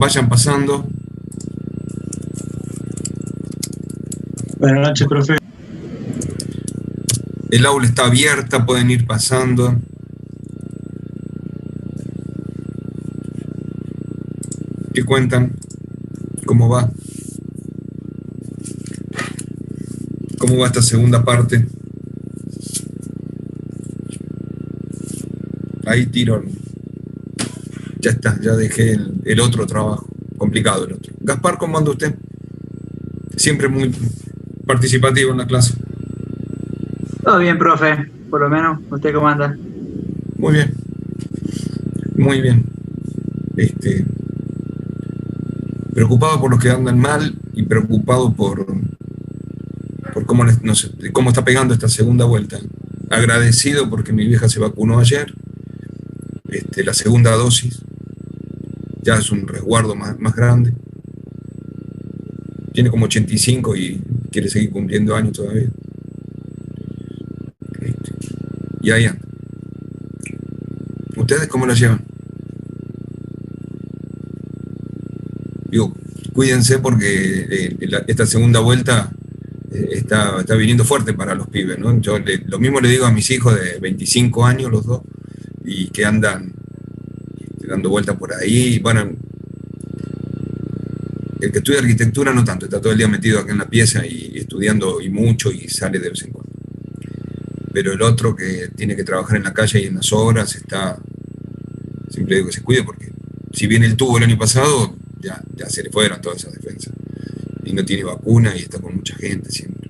Vayan pasando. Buenas noches, profe. El aula está abierta, pueden ir pasando. ¿Qué cuentan? ¿Cómo va? ¿Cómo va esta segunda parte? Ahí tiro. Ya está, ya dejé el otro trabajo. Complicado el otro. Gaspar, ¿cómo anda usted? Siempre muy participativo en la clase. Todo bien, profe. Por lo menos, ¿usted cómo anda? Muy bien. Muy bien. Preocupado por los que andan mal y preocupado por cómo, no sé, cómo está pegando esta segunda vuelta. Agradecido porque mi vieja se vacunó ayer. La segunda dosis. Ya es un resguardo más grande. Tiene como 85 y quiere seguir cumpliendo años todavía. Y ahí anda. ¿Ustedes cómo la llevan? Digo, cuídense porque esta segunda vuelta está viniendo fuerte para los pibes, ¿no? Yo lo mismo le digo a mis hijos de 25 años, los dos, y que andan dando vueltas por ahí. Bueno, el que estudia arquitectura no tanto, está todo el día metido acá en la pieza y estudiando y mucho y sale de vez en cuando. Pero el otro que tiene que trabajar en la calle y en las obras siempre digo que se cuide porque si bien él tuvo el año pasado, ya se le fueron todas esas defensas. Y no tiene vacuna y está con mucha gente siempre.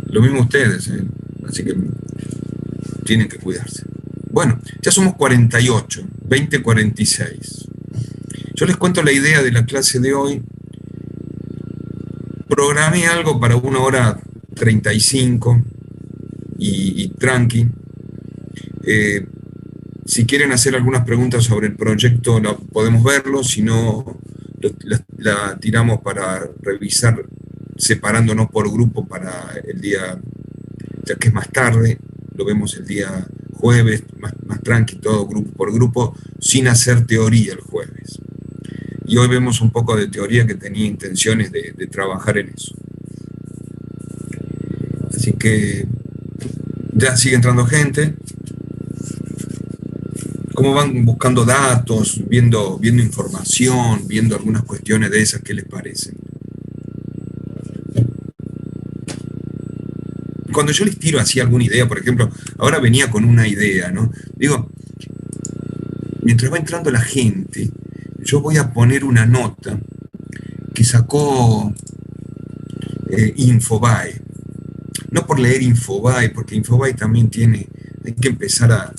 Lo mismo ustedes, ¿eh? Así que tienen que cuidarse. Bueno, ya somos 48, 20:46. Yo les cuento la idea de la clase de hoy. Programé algo para 1:35 y tranqui. Si quieren hacer algunas preguntas sobre el proyecto, podemos verlo. Si no, la tiramos para revisar separándonos por grupo para el día, ya que es más tarde, lo vemos el día jueves, más tranqui, todo grupo por grupo, sin hacer teoría el jueves. Y hoy vemos un poco de teoría que tenía intenciones de trabajar en eso. Así que ya sigue entrando gente. Cómo van buscando datos, viendo información, viendo algunas cuestiones de esas, ¿qué les parecen? Cuando yo les tiro así alguna idea, por ejemplo, ahora venía con una idea, ¿no? Digo, mientras va entrando la gente, yo voy a poner una nota que sacó Infobae. No por leer Infobae, porque Infobae también hay que empezar a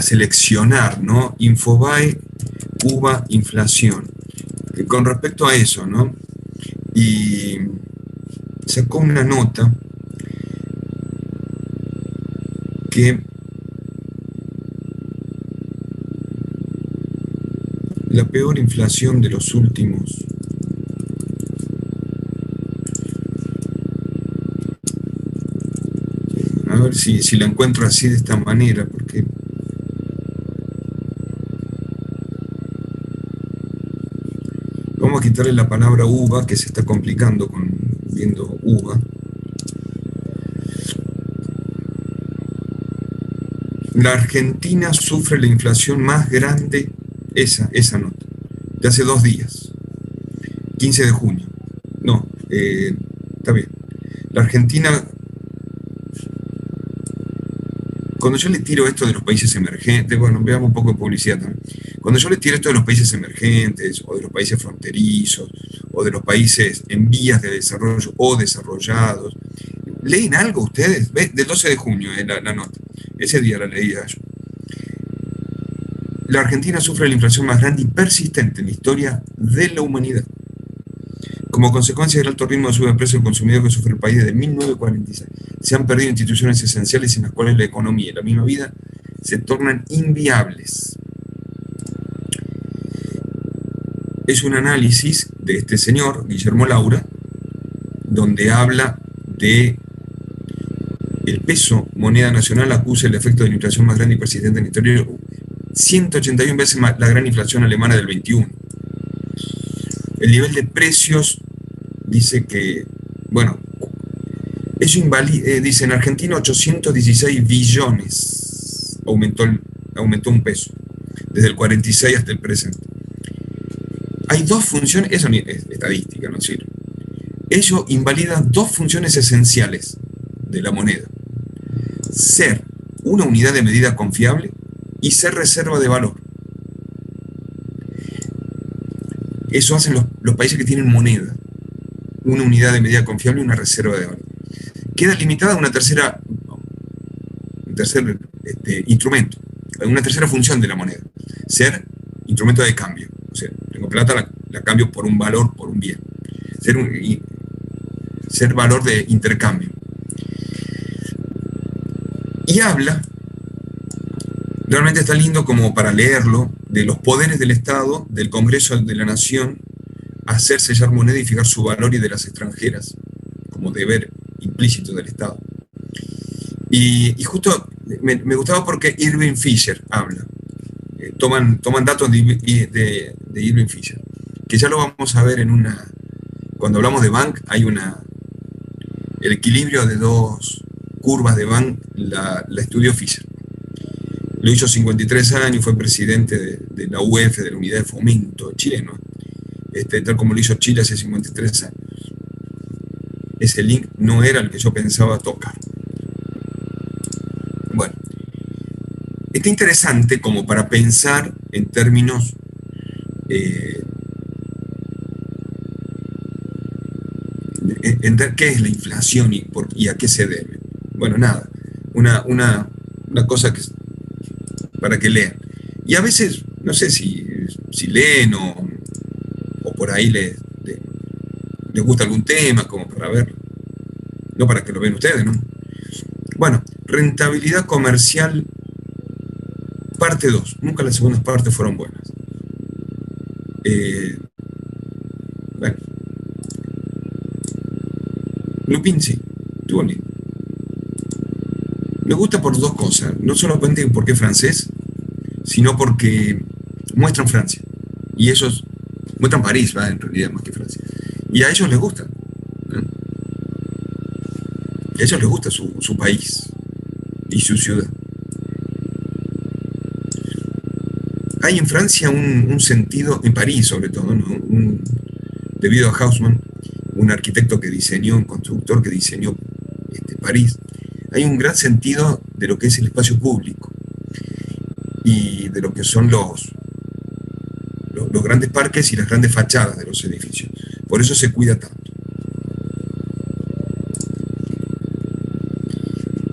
seleccionar, ¿no? Infobae, Cuba, inflación. Con respecto a eso, ¿no? Y sacó una nota que la peor inflación de los últimos a ver si la encuentro así de esta manera, porque vamos a quitarle la palabra uva, que se está complicando viendo uva. La Argentina sufre la inflación más grande, esa nota, de hace 2 días, 15 de junio. No, está bien. La Argentina, cuando yo le tiro esto de los países emergentes, bueno, veamos un poco de publicidad también. Cuando yo le tiro esto de los países emergentes, o de los países fronterizos, o de los países en vías de desarrollo o desarrollados, ¿leen algo ustedes? ¿Ves? Del 12 de junio la nota. Ese día la leía yo. La Argentina sufre la inflación más grande y persistente en la historia de la humanidad. Como consecuencia del alto ritmo de sube de precio del consumidor que sufre el país desde 1946, se han perdido instituciones esenciales en las cuales la economía y la misma vida se tornan inviables. Es un análisis de este señor, Guillermo Laura, donde habla de el peso moneda nacional acusa el efecto de la inflación más grande y persistente en la historia 181 veces más la gran inflación alemana del 21. El nivel de precios dice que, bueno, eso dice en Argentina 816 billones aumentó un peso, desde el 46 hasta el presente. Hay dos funciones, eso es estadística, no sirve. Ello invalida dos funciones esenciales de la moneda: ser una unidad de medida confiable y ser reserva de valor. Eso hacen los países que tienen moneda, una unidad de medida confiable y una reserva de valor. Queda limitada a un tercer instrumento, una tercera función de la moneda: ser instrumento de cambio. O sea, tengo plata, la cambio por un valor, por un bien. Ser valor de intercambio. Y habla, realmente está lindo como para leerlo, de los poderes del Estado, del Congreso de la Nación, hacer sellar moneda y fijar su valor, y de las extranjeras, como deber implícito del Estado. Y justo me gustaba porque Irving Fisher habla. Toman datos de Irving Fisher, que ya lo vamos a ver cuando hablamos de Bank, hay el equilibrio de dos curvas de Bank, la estudió Fisher. Lo hizo 53 años, fue presidente de la UF, de la Unidad de Fomento chileno, tal como lo hizo Chile hace 53 años. Ese link no era el que yo pensaba tocar. Bueno, está interesante como para pensar en términos entender qué es la inflación y a qué se debe. Bueno, nada, una cosa que para que lean. Y a veces, no sé si leen o por ahí les gusta algún tema, como para verlo. No para que lo vean ustedes, ¿no? Bueno, rentabilidad comercial, parte 2. Nunca las segundas partes fueron buenas. Bueno. Lupin sí, estuvo lindo. Me gusta por dos cosas. No solamente porque es francés, sino porque muestran Francia. Y ellos muestran París, ¿va? En realidad, más que Francia. Y a ellos les gusta. ¿No? A ellos les gusta su país y su ciudad. Hay en Francia un sentido, en París sobre todo, ¿no? Debido a Haussmann, un arquitecto que diseñó, un constructor que diseñó París, hay un gran sentido de lo que es el espacio público y de lo que son los grandes parques y las grandes fachadas de los edificios. Por eso se cuida tanto.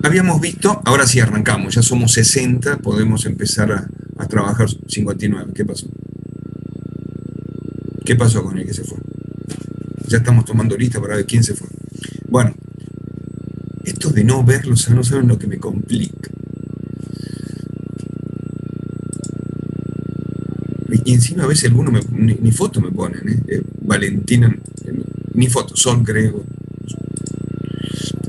Habíamos visto, ahora sí arrancamos, ya somos 60, podemos empezar a trabajar 59. ¿Qué pasó? ¿Qué pasó con el que se fue? Ya estamos tomando lista para ver quién se fue. Bueno, esto de no verlos, no saben lo que me complica. Y encima a veces algunos ni foto me ponen, Valentina, ni foto, son creo.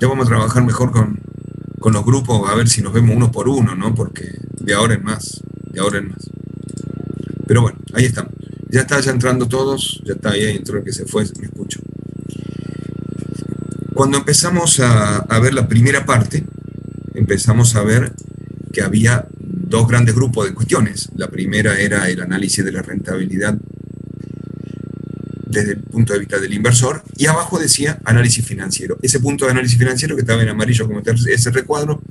Ya vamos a trabajar mejor con los grupos, a ver si nos vemos uno por uno, ¿no? Porque de ahora en más. Pero bueno, ahí estamos. Ya entrando todos, ya está, ahí entró el que se fue, me escucho. Cuando empezamos a ver la primera parte, empezamos a ver que había dos grandes grupos de cuestiones. La primera era el análisis de la rentabilidad desde el punto de vista del inversor, y abajo decía análisis financiero. Ese punto de análisis financiero que estaba en amarillo como ese recuadro,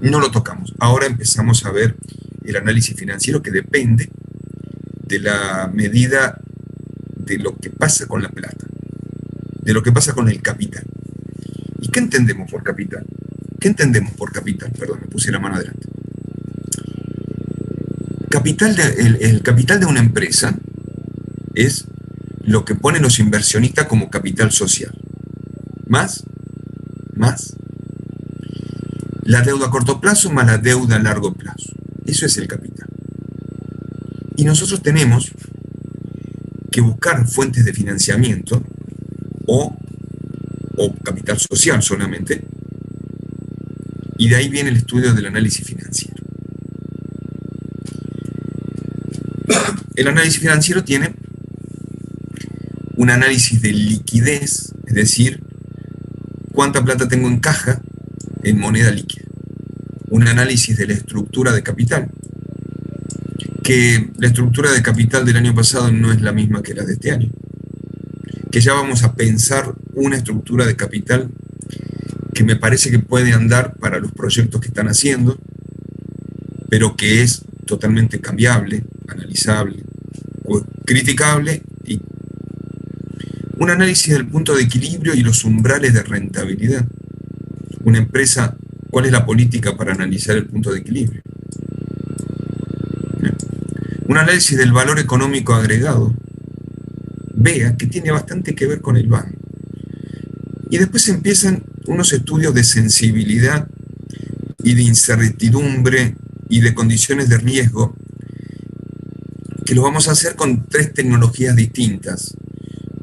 no lo tocamos. Ahora empezamos a ver el análisis financiero, que depende de la medida de lo que pasa con la plata, de lo que pasa con el capital. ¿Y qué entendemos por capital? Perdón, me puse la mano adelante. El capital de una empresa es lo que ponen los inversionistas como capital social. Más la deuda a corto plazo más la deuda a largo plazo. Eso es el capital. Y nosotros tenemos que buscar fuentes de financiamiento o capital social solamente, y de ahí viene el estudio del análisis financiero. el análisis financiero tiene un análisis de liquidez, es decir, cuánta plata tengo en caja en moneda líquida. Un análisis de la estructura de capital, que la estructura de capital del año pasado no es la misma que la de este año. Que ya vamos a pensar una estructura de capital que me parece que puede andar para los proyectos que están haciendo, pero que es totalmente cambiable, analizable, criticable, y un análisis del punto de equilibrio y los umbrales de rentabilidad. Una empresa, ¿cuál es la política para analizar el punto de equilibrio? Un análisis del valor económico agregado, vea que tiene bastante que ver con el banco. Y después empiezan unos estudios de sensibilidad y de incertidumbre y de condiciones de riesgo, que lo vamos a hacer con 3 tecnologías distintas.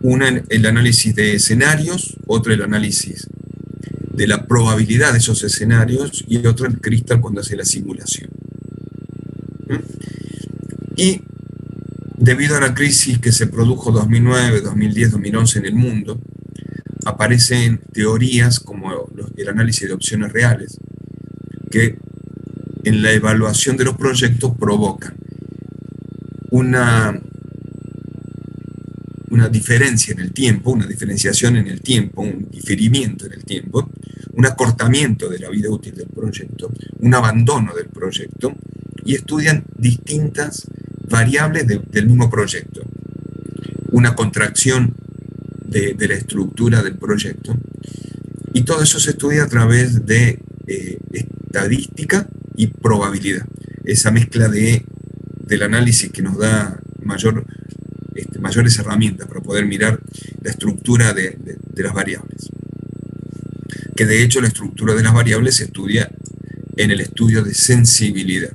Una, el análisis de escenarios, otra, el análisis de la probabilidad de esos escenarios, y otra, el Crystal, cuando hace la simulación. Y debido a la crisis que se produjo 2009, 2010, 2011 en el mundo, aparecen teorías como el análisis de opciones reales, que en la evaluación de los proyectos provocan una diferencia en el tiempo, una diferenciación en el tiempo, un diferimiento en el tiempo, un acortamiento de la vida útil del proyecto, un abandono del proyecto, y estudian distintas variables del mismo proyecto. Una contracción de la estructura del proyecto, y todo eso se estudia a través de estadística y probabilidad. Esa mezcla del análisis que nos da mayores herramientas para poder mirar la estructura de las variables. Que de hecho la estructura de las variables se estudia en el estudio de sensibilidad.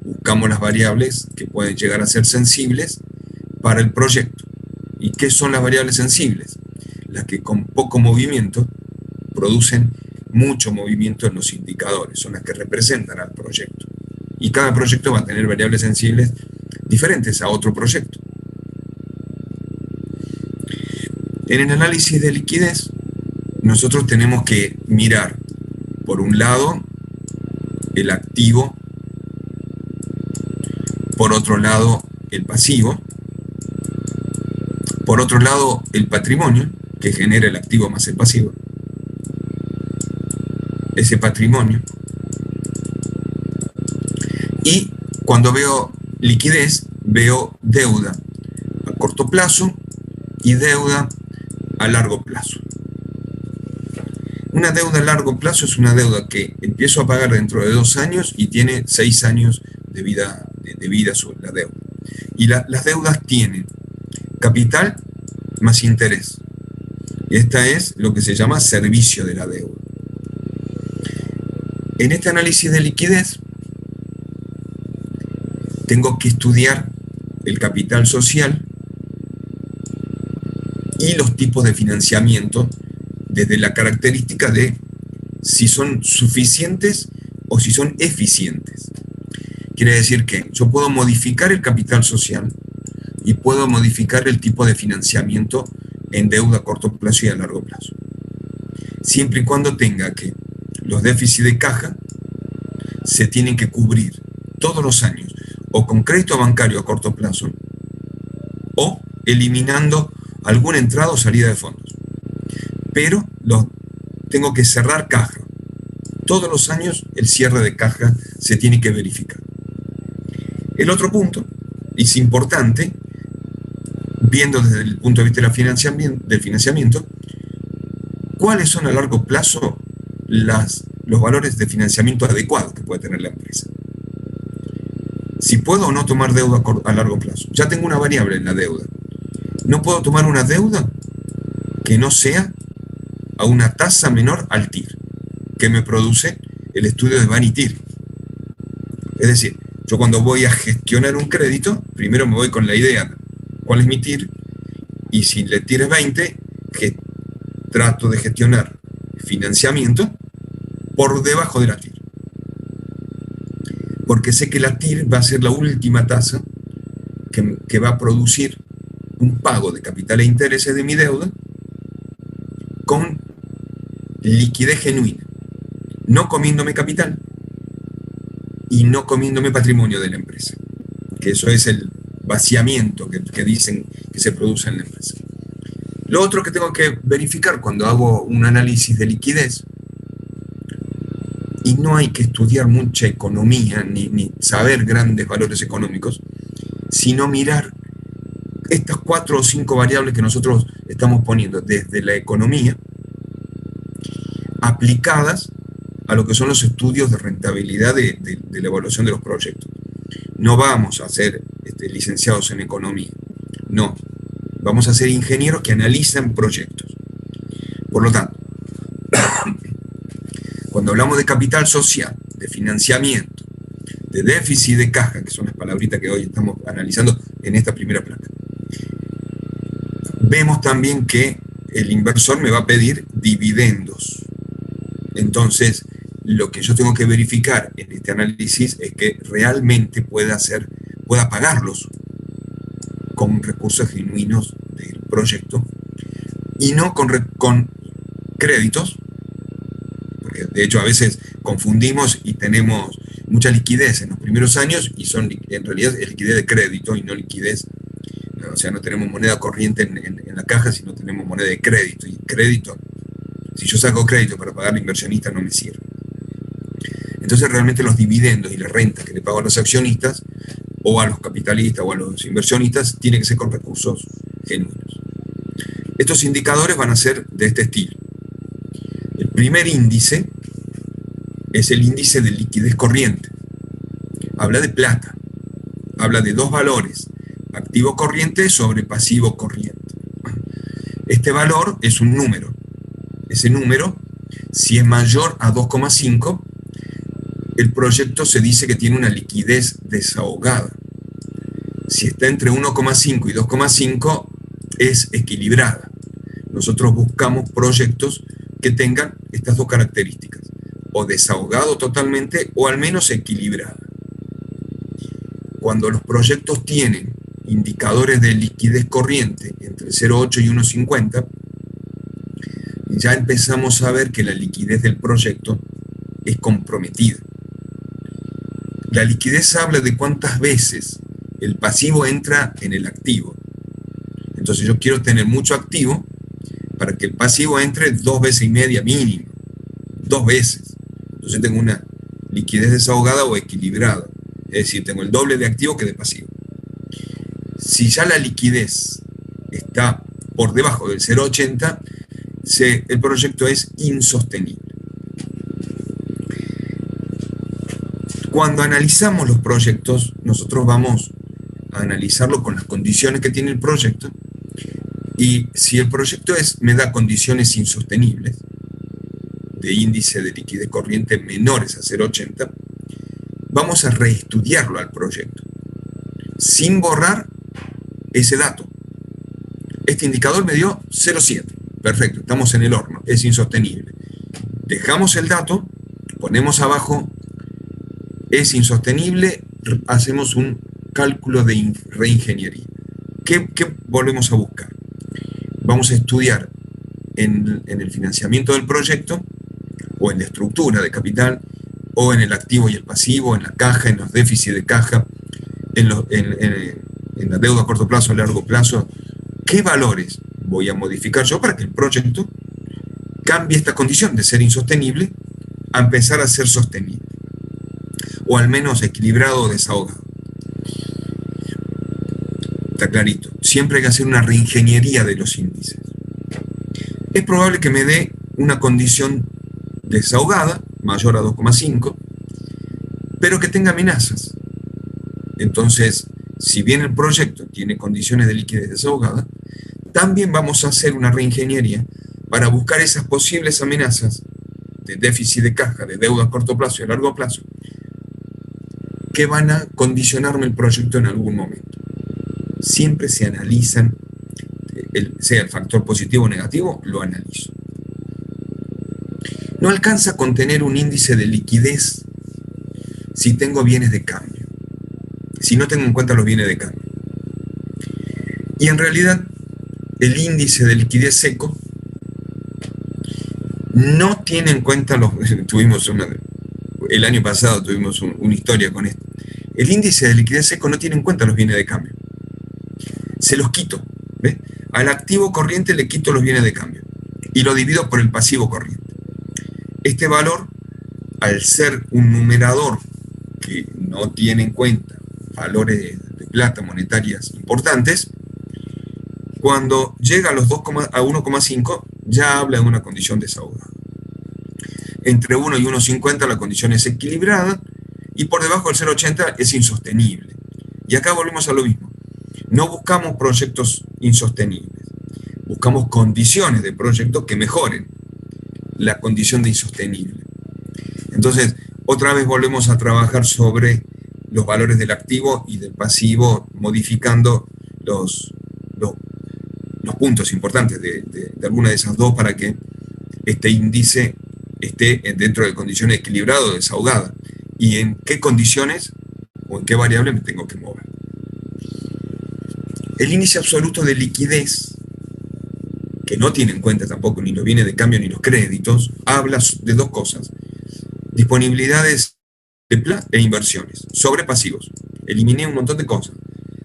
Buscamos las variables que pueden llegar a ser sensibles para el proyecto. ¿Y qué son las variables sensibles? Las que con poco movimiento producen mucho movimiento en los indicadores, son las que representan al proyecto. Y cada proyecto va a tener variables sensibles diferentes a otro proyecto. En el análisis de liquidez, nosotros tenemos que mirar, por un lado, el activo, por otro lado, el pasivo, por otro lado, el patrimonio, que genera el activo más el pasivo. Ese patrimonio. Y cuando veo liquidez, veo deuda a corto plazo y deuda a largo plazo. Una deuda a largo plazo es una deuda que empiezo a pagar dentro de 2 años y tiene 6 años de vida sobre la deuda. Y las deudas tienen capital más interés. Esta es lo que se llama servicio de la deuda. En este análisis de liquidez tengo que estudiar el capital social y los tipos de financiamiento desde la característica de si son suficientes o si son eficientes. Quiere decir que yo puedo modificar el capital social y puedo modificar el tipo de financiamiento en deuda a corto plazo y a largo plazo. Siempre y cuando tenga que los déficits de caja se tienen que cubrir todos los años, o con crédito bancario a corto plazo, o eliminando alguna entrada o salida de fondos. Pero tengo que cerrar caja. Todos los años el cierre de caja se tiene que verificar. El otro punto, es importante, viendo desde el punto de vista del financiamiento, cuáles son a largo plazo los valores de financiamiento adecuados que puede tener la empresa. Si puedo o no tomar deuda a largo plazo. Ya tengo una variable en la deuda. No puedo tomar una deuda que no sea a una tasa menor al TIR, que me produce el estudio de Vanity TIR. Es decir, yo cuando voy a gestionar un crédito, primero me voy con la idea, ¿cuál es mi TIR? Y si el TIR es 20, trato de gestionar financiamiento por debajo de la TIR. Porque sé que la TIR va a ser la última tasa que va a producir un pago de capital e intereses de mi deuda con liquidez genuina, no comiéndome capital y no comiéndome patrimonio de la empresa, que eso es el vaciamiento que dicen que se produce en la empresa. Lo otro que tengo que verificar cuando hago un análisis de liquidez, y no hay que estudiar mucha economía ni saber grandes valores económicos, sino mirar estas 4 o 5 variables que nosotros estamos poniendo desde la economía, aplicadas a lo que son los estudios de rentabilidad de la evaluación de los proyectos. No vamos a ser licenciados en economía, no. Vamos a ser ingenieros que analizan proyectos. Por lo tanto, cuando hablamos de capital social, de financiamiento, de déficit de caja, que son las palabritas que hoy estamos analizando en esta primera placa, vemos también que el inversor me va a pedir dividendos. Entonces, lo que yo tengo que verificar en este análisis es que realmente pueda pagarlos con recursos genuinos del proyecto y no con créditos, porque de hecho a veces confundimos y tenemos mucha liquidez en los primeros años y en realidad es liquidez de crédito y no liquidez, o sea, no tenemos moneda corriente en la caja, sino tenemos moneda de crédito, y crédito, si yo saco crédito para pagar al inversionista no me sirve. Entonces realmente los dividendos y la renta que le pago a los accionistas o a los capitalistas o a los inversionistas tiene que ser con recursos genuinos. Estos indicadores van a ser de este estilo. El primer índice es el índice de liquidez corriente. Habla de plata, habla de 2 valores, activo corriente sobre pasivo corriente. Este valor es un número. Ese número, si es mayor a 2,5, el proyecto se dice que tiene una liquidez desahogada. Si está entre 1,5 y 2,5, es equilibrada. Nosotros buscamos proyectos que tengan estas 2 características, o desahogado totalmente o al menos equilibrado. Cuando los proyectos tienen indicadores de liquidez corriente entre 0,8 y 1,50, ya empezamos a ver que la liquidez del proyecto es comprometida. La liquidez habla de cuántas veces el pasivo entra en el activo. Entonces yo quiero tener mucho activo para que el pasivo entre 2,5 veces mínimo. 2 veces. Entonces tengo una liquidez desahogada o equilibrada. Es decir, tengo el doble de activo que de pasivo. Si ya la liquidez está por debajo del 0,80, el proyecto es insostenible. Cuando analizamos los proyectos, nosotros vamos a analizarlo con las condiciones que tiene el proyecto, y si el proyecto me da condiciones insostenibles, de índice de liquidez corriente menores a 0,80, vamos a reestudiarlo al proyecto, sin borrar ese dato. Este indicador me dio 0,7. Perfecto, estamos en el horno, es insostenible. Dejamos el dato, ponemos abajo, es insostenible, hacemos un cálculo de reingeniería. ¿Qué volvemos a buscar? Vamos a estudiar en el financiamiento del proyecto, o en la estructura de capital, o en el activo y el pasivo, en la caja, en los déficits de caja, en la deuda a corto plazo, a largo plazo. ¿Qué valores voy a modificar yo para que el proyecto cambie esta condición de ser insostenible a empezar a ser sostenible, o al menos equilibrado o desahogado? Está clarito. Siempre hay que hacer una reingeniería de los índices. Es probable que me dé una condición desahogada, mayor a 2,5, pero que tenga amenazas. Entonces, si bien el proyecto tiene condiciones de liquidez desahogada, también vamos a hacer una reingeniería para buscar esas posibles amenazas de déficit de caja, de deuda a corto plazo y a largo plazo, que van a condicionarme el proyecto en algún momento. Siempre se analizan, sea el factor positivo o negativo, lo analizo. No alcanza con tener un índice de liquidez si tengo bienes de cambio, si no tengo en cuenta los bienes de cambio. Y en realidad, el índice de liquidez seco no tiene en cuenta el año pasado tuvimos una historia con esto. El índice de liquidez seco no tiene en cuenta los bienes de cambio. Se los quito. ¿Ves? Al activo corriente le quito los bienes de cambio y lo divido por el pasivo corriente. Este valor, al ser un numerador que no tiene en cuenta valores de plata monetarias importantes, cuando llega a 1,5 ya habla de una condición desahogada. Entre 1 y 1,50 la condición es equilibrada y por debajo del 0,80 es insostenible. Y acá volvemos a lo mismo. No buscamos proyectos insostenibles, buscamos condiciones de proyectos que mejoren la condición de insostenible. Entonces, otra vez volvemos a trabajar sobre los valores del activo y del pasivo, modificando los puntos importantes de alguna de esas dos para que este índice esté dentro de condiciones equilibradas o desahogadas. Y en qué condiciones o en qué variable me tengo que mover. El índice absoluto de liquidez, que no tiene en cuenta tampoco ni los bienes de cambio ni los créditos, habla de dos cosas: disponibilidades de plata e inversiones, sobre pasivos. Eliminé un montón de cosas.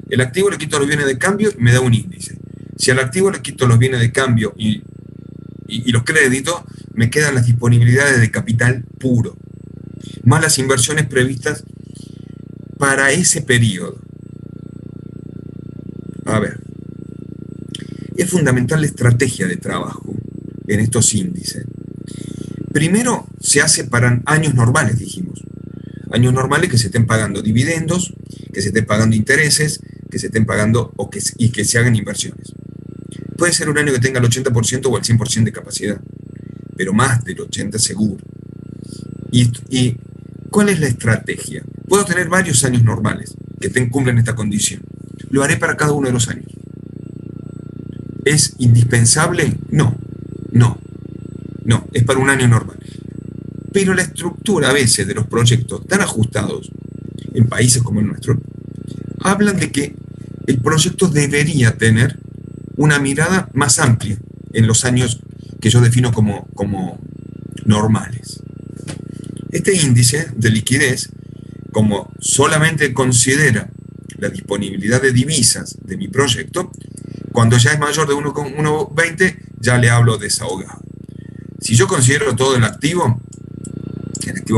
El activo le quito los bienes de cambio y me da un índice. Si al activo le quito los bienes de cambio y los créditos, me quedan las disponibilidades de capital puro, más las inversiones previstas para ese periodo. A ver, es fundamental la estrategia de trabajo en estos índices. Primero, se hace para años normales, dijimos. Años normales que se estén pagando dividendos, que se estén pagando intereses, que se estén pagando y que se hagan inversiones. Puede ser un año que tenga el 80% o el 100% de capacidad, pero más del 80% seguro. ¿Y cuál es la estrategia? Puedo tener varios años normales que cumplen esta condición. Lo haré para cada uno de los años. ¿Es indispensable? No, es para un año normal. Pero la estructura a veces de los proyectos tan ajustados en países como el nuestro, hablan de que el proyecto debería tener una mirada más amplia en los años que yo defino como normales. Este índice de liquidez, como solamente considera la disponibilidad de divisas de mi proyecto, cuando ya es mayor de 1,20 ya le hablo desahogado. Si yo considero todo el activo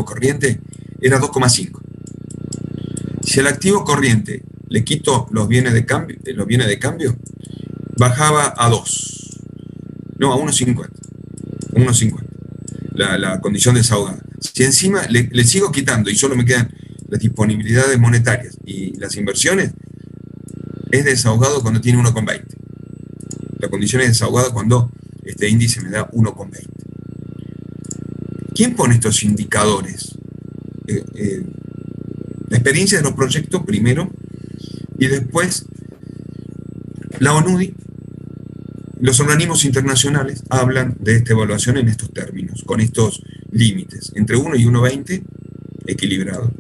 corriente era 2,5. Si al activo corriente le quito los bienes de cambio, bajaba a 2. No, a 1,50. 1,50. La condición desahogada. Si encima le sigo quitando y solo me quedan las disponibilidades monetarias y las inversiones, es desahogado cuando tiene 1,20. La condición es desahogada cuando este índice me da 1,20. ¿Quién pone estos indicadores? La experiencia de los proyectos primero, y después la ONUDI, los organismos internacionales hablan de esta evaluación en estos términos, con estos límites, entre 1 y 1,20 equilibrado,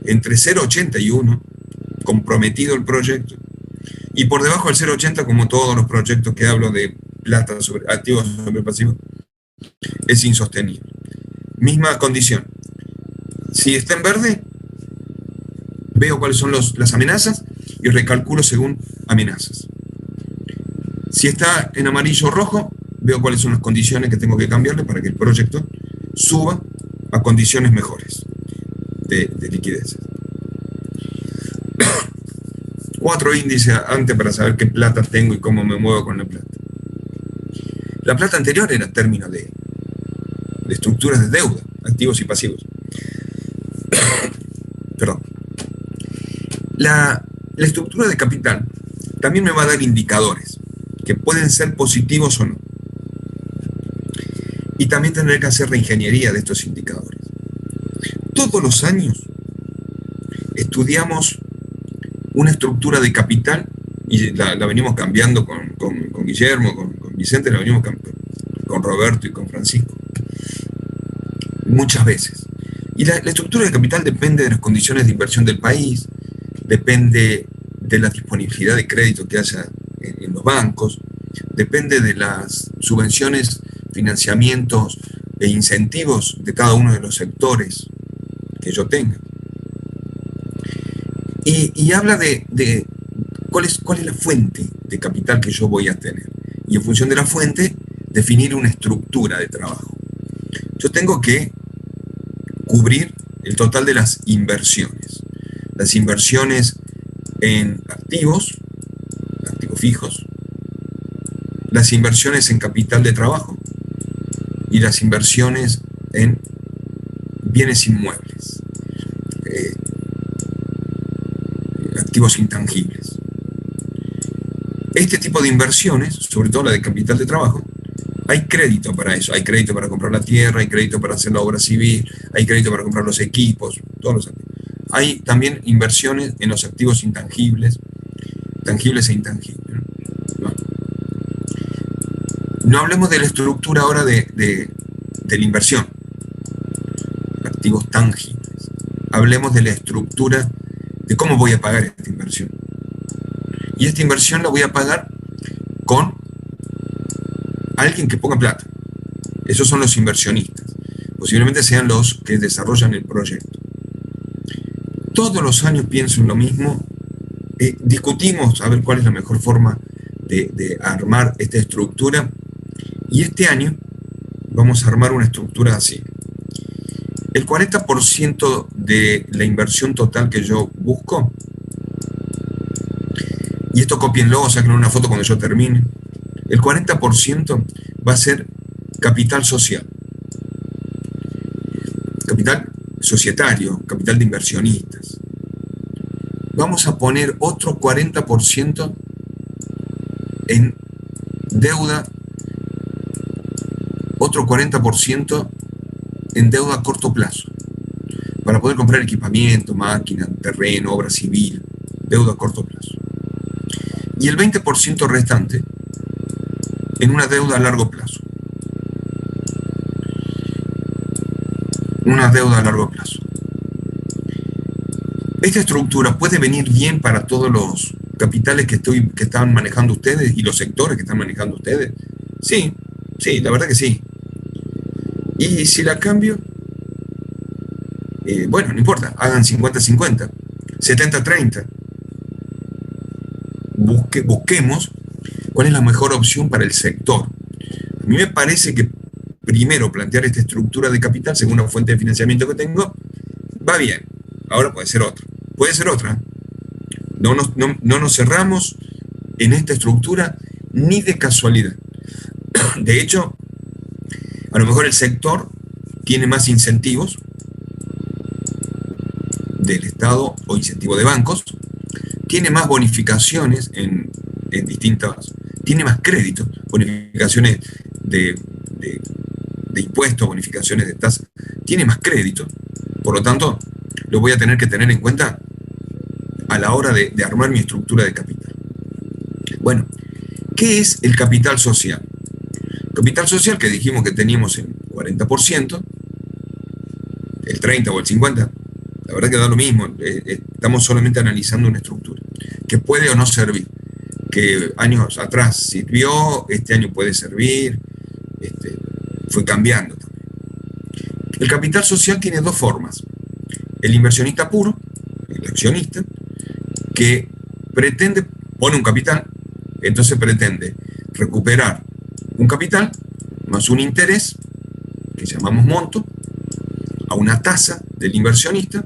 entre 0,80 y 1 comprometido el proyecto, y por debajo del 0,80, como todos los proyectos que hablo de plata sobre activos sobre pasivos, es insostenible. Misma condición. Si está en verde, veo cuáles son las amenazas y recalculo según amenazas. Si está en amarillo o rojo, veo cuáles son las condiciones que tengo que cambiarle para que el proyecto suba a condiciones mejores de liquidez. 4 índices antes para saber qué plata tengo y cómo me muevo con la plata. La plata anterior era término de estructuras de deuda, activos y pasivos. Perdón. La estructura de capital también me va a dar indicadores que pueden ser positivos o no. Y también tendré que hacer reingeniería de estos indicadores. Todos los años estudiamos una estructura de capital y la venimos cambiando con Guillermo, con Vicente, la venimos cambiando con Roberto y con Francisco. Muchas veces. Y la estructura de capital depende de las condiciones de inversión del país, depende de la disponibilidad de crédito que haya en los bancos, depende de las subvenciones, financiamientos e incentivos de cada uno de los sectores que yo tenga. Y habla de cuál es la fuente de capital que yo voy a tener. Y en función de la fuente, definir una estructura de trabajo. Yo tengo que cubrir el total de las inversiones. Las inversiones en activos fijos, las inversiones en capital de trabajo y las inversiones en bienes inmuebles, activos intangibles. Este tipo de inversiones, sobre todo la de capital de trabajo, hay crédito para eso. Hay crédito para comprar la tierra, hay crédito para hacer la obra civil, hay crédito para comprar los equipos, todos los activos. Hay también inversiones en los activos intangibles, tangibles e intangibles. No hablemos de la estructura ahora de la inversión, activos tangibles. Hablemos de la estructura de cómo voy a pagar esta inversión. Y esta inversión la voy a pagar con alguien que ponga plata. Esos son los inversionistas. Posiblemente sean los que desarrollan el proyecto. Todos los años pienso en lo mismo. Discutimos a ver cuál es la mejor forma de armar esta estructura. Y este año vamos a armar una estructura así. El 40% de la inversión total que yo busco, y esto cópienlo, saquen una foto cuando yo termine, el 40% va a ser capital social. Capital societario, capital de inversionistas. Vamos a poner otro 40% en deuda, otro 40% en deuda a corto plazo, para poder comprar equipamiento, máquina, terreno, obra civil, deuda a corto plazo. Y el 20% restante en una deuda a largo plazo. Una deuda a largo plazo. Esta estructura puede venir bien para todos los capitales que están manejando ustedes y los sectores que están manejando ustedes. Sí, la verdad que sí. Y si la cambio, bueno, no importa, hagan 50-50, 70-30. Busquemos cuál es la mejor opción para el sector. A mí me parece que primero plantear esta estructura de capital según la fuente de financiamiento que tengo, va bien. Ahora puede ser otra. Puede ser otra. No nos cerramos en esta estructura ni de casualidad. De hecho, a lo mejor el sector tiene más incentivos del Estado o incentivos de bancos, tiene más bonificaciones en distintas, tiene más créditos, bonificaciones de impuestos, bonificaciones de tasas, tiene más crédito, por lo tanto, lo voy a tener que tener en cuenta a la hora de armar mi estructura de capital. Bueno, ¿qué es el capital social? Capital social que dijimos que teníamos en 40%, el 30 o el 50%, la verdad que da lo mismo, estamos solamente analizando una estructura, que puede o no servir, que años atrás sirvió, este año puede servir, fue cambiando también. El capital social tiene dos formas: el inversionista puro, el accionista, que pone un capital, entonces pretende recuperar un capital más un interés, que llamamos monto, a una tasa del inversionista,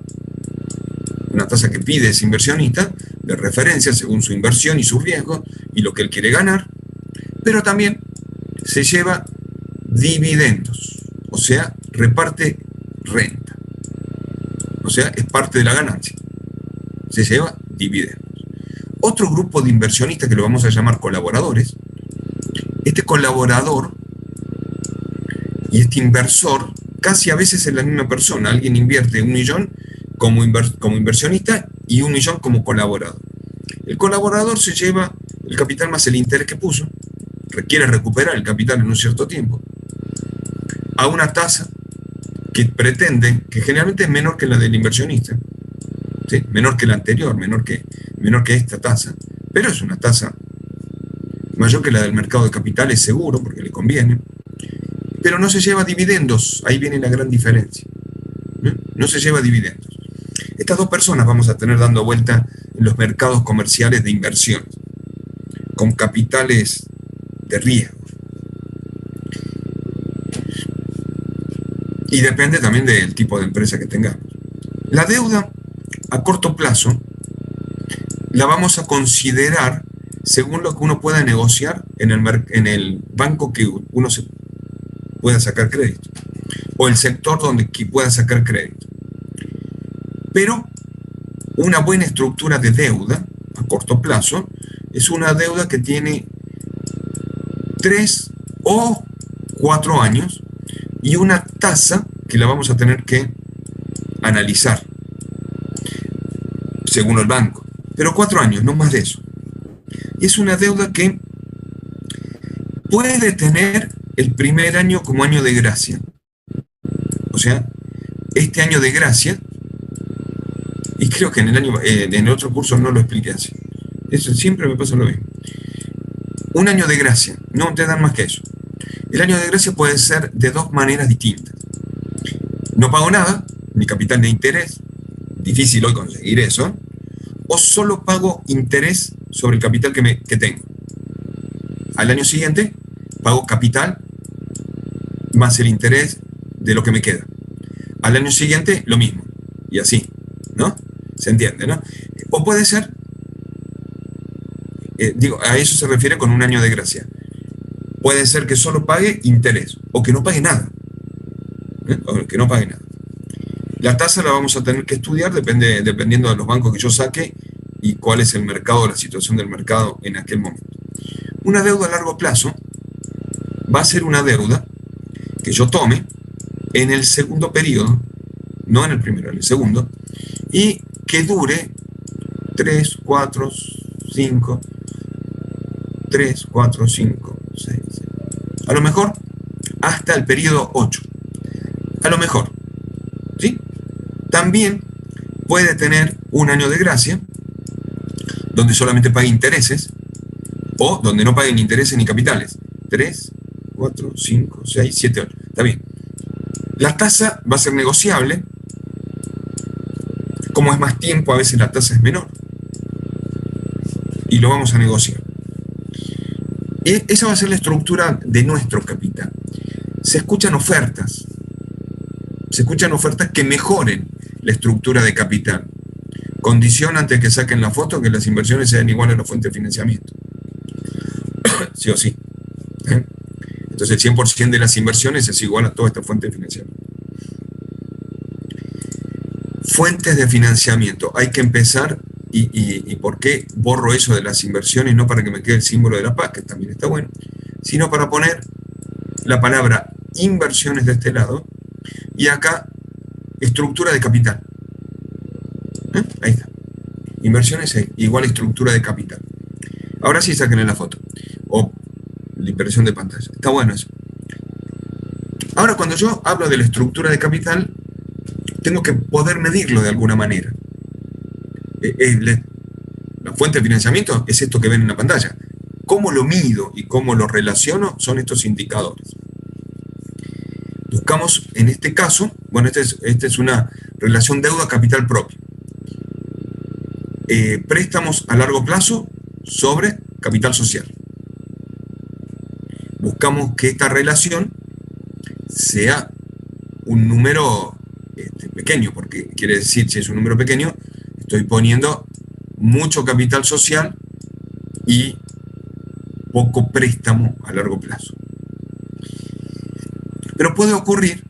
una tasa que pide ese inversionista de referencia según su inversión y su riesgo y lo que él quiere ganar, pero también se lleva dividendos, o sea, reparte renta, o sea, es parte de la ganancia, se lleva dividendos. Otro grupo de inversionistas que lo vamos a llamar colaboradores, este colaborador y este inversor casi a veces es la misma persona. Alguien invierte 1 millón como inversionista y 1 millón como colaborador. El colaborador se lleva el capital más el interés que puso, requiere recuperar el capital en un cierto tiempo, a una tasa que pretende, que generalmente es menor que la del inversionista, ¿sí? Menor que la anterior, menor que esta tasa, pero es una tasa mayor que la del mercado de capitales, seguro, porque le conviene, pero no se lleva dividendos. Ahí viene la gran diferencia. No se lleva dividendos. Estas dos personas vamos a tener dando vuelta en los mercados comerciales de inversión, con capitales de riesgo. Y depende también del tipo de empresa que tengamos. La deuda a corto plazo la vamos a considerar según lo que uno pueda negociar en el banco que uno se pueda sacar crédito, o el sector donde pueda sacar crédito. Pero una buena estructura de deuda a corto plazo es una deuda que tiene 3 o 4 años y una tasa que la vamos a tener que analizar según el banco, pero 4 años, no más de eso. Y es una deuda que puede tener el primer año como año de gracia. O sea, este año de gracia, y creo que en el otro curso no lo expliqué así. Eso siempre me pasa lo mismo. Un año de gracia, no te dan más que eso. El año de gracia puede ser de dos maneras distintas. No pago nada, ni capital ni interés, difícil hoy conseguir eso, o solo pago interés sobre el capital que tengo. Al año siguiente pago capital más el interés de lo que me queda. Al año siguiente lo mismo, y así, ¿no? ¿Se entiende, no? O puede ser, a eso se refiere con un año de gracia. Puede ser que solo pague interés, o que no pague nada. O que no pague nada. La tasa la vamos a tener que estudiar dependiendo de los bancos que yo saque y cuál es el mercado, la situación del mercado en aquel momento. Una deuda a largo plazo va a ser una deuda que yo tome en el segundo periodo, no en el primero, en el segundo, y que dure 3, 4, 5, 6, a lo mejor hasta el periodo 8. A lo mejor, ¿sí? También puede tener un año de gracia, donde solamente pague intereses, o donde no pague ni intereses ni capitales. 3, 4, 5, 6, 7, 8. Está bien. La tasa va a ser negociable. Como es más tiempo, a veces la tasa es menor. Y lo vamos a negociar. Esa va a ser la estructura de nuestro capital. Se escuchan ofertas que mejoren la estructura de capital. Condición antes que saquen la foto que las inversiones sean iguales a la fuente de financiamiento. Sí o sí. Entonces el 100% de las inversiones es igual a toda esta fuente de financiamiento. Fuentes de financiamiento. Hay que empezar, y ¿por qué borro eso de las inversiones? No para que me quede el símbolo de la paz, que también está bueno, sino para poner la palabra inversiones de este lado, y acá estructura de capital. Ahí está. Inversiones igual a estructura de capital. Ahora sí saquen la foto. O la inversión de pantalla. Está bueno eso. Ahora, cuando yo hablo de la estructura de capital, tengo que poder medirlo de alguna manera. La fuente de financiamiento es esto que ven en la pantalla. ¿Cómo lo mido y cómo lo relaciono? Son estos indicadores. Buscamos, en este caso, bueno, esta es una relación deuda-capital propio. Préstamos a largo plazo sobre capital social. Buscamos que esta relación sea un número pequeño, porque quiere decir, si es un número pequeño, estoy poniendo mucho capital social y poco préstamo a largo plazo. Pero puede ocurrir,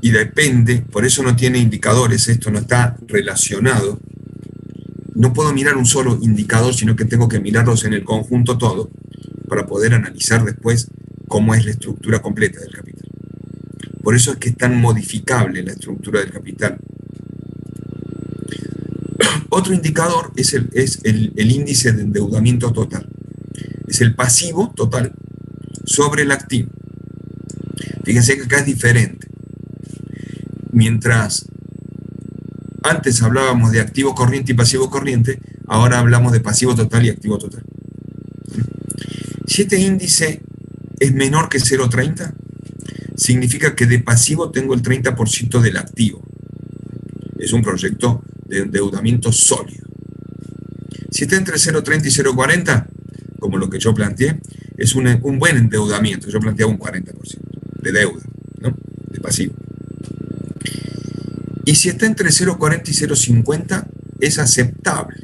y depende, por eso no tiene indicadores, esto no está relacionado. No puedo mirar un solo indicador, sino que tengo que mirarlos en el conjunto todo, para poder analizar después cómo es la estructura completa del capital. Por eso es que es tan modificable la estructura del capital. Otro indicador es el índice de endeudamiento total. Es el pasivo total sobre el activo. Fíjense que acá es diferente. Mientras antes hablábamos de activo corriente y pasivo corriente, ahora hablamos de pasivo total y activo total. Si este índice es menor que 0,30, significa que de pasivo tengo el 30% del activo. Es un proyecto de endeudamiento sólido. Si está entre 0,30 y 0,40, como lo que yo planteé, es un buen endeudamiento. Yo planteaba un 40% de deuda, ¿no? De pasivo. Y si está entre 0,40 y 0,50, es aceptable.